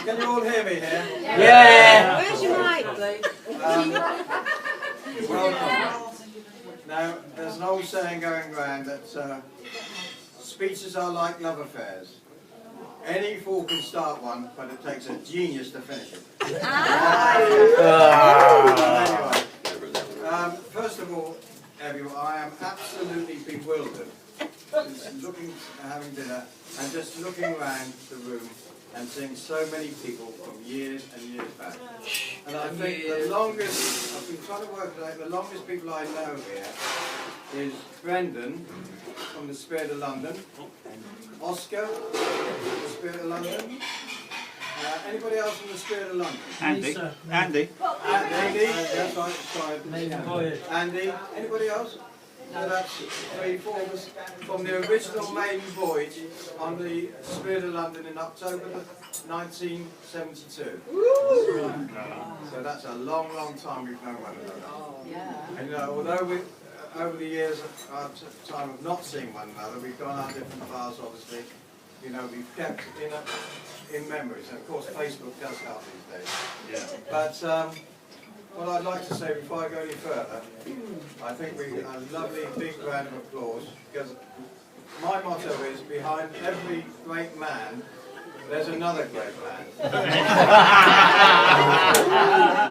Speaker 15: Can you all hear me here?
Speaker 16: Yeah. Where's your mic, please?
Speaker 15: Well, now, there's an old saying going around that speeches are like love affairs. Any fool can start one, but it takes a genius to finish it. Anyway, first of all, everyone, I am absolutely bewildered since looking, having dinner, and just looking around the room and seeing so many people from years and years back. And I think the longest, I've been trying to work it out, the longest people I know here is Brendan from the Spirit of London, Oscar from the Spirit of London, anybody else from the Spirit of London?
Speaker 7: Andy. Andy.
Speaker 15: Andy, yes, sorry. Andy, anybody else? So that's 3, 4 of us from the original maiden voyage on the Spirit of London in October 1972. So that's a long, long time we've known one another. And although we, over the years, our time of not seeing one another, we've gone our different paths, obviously. You know, we've kept in memories, and of course Facebook does help these days. Yeah. But what I'd like to say before I go any further, I think we a lovely big round of applause, because my motto is, behind every great man, there's another great man.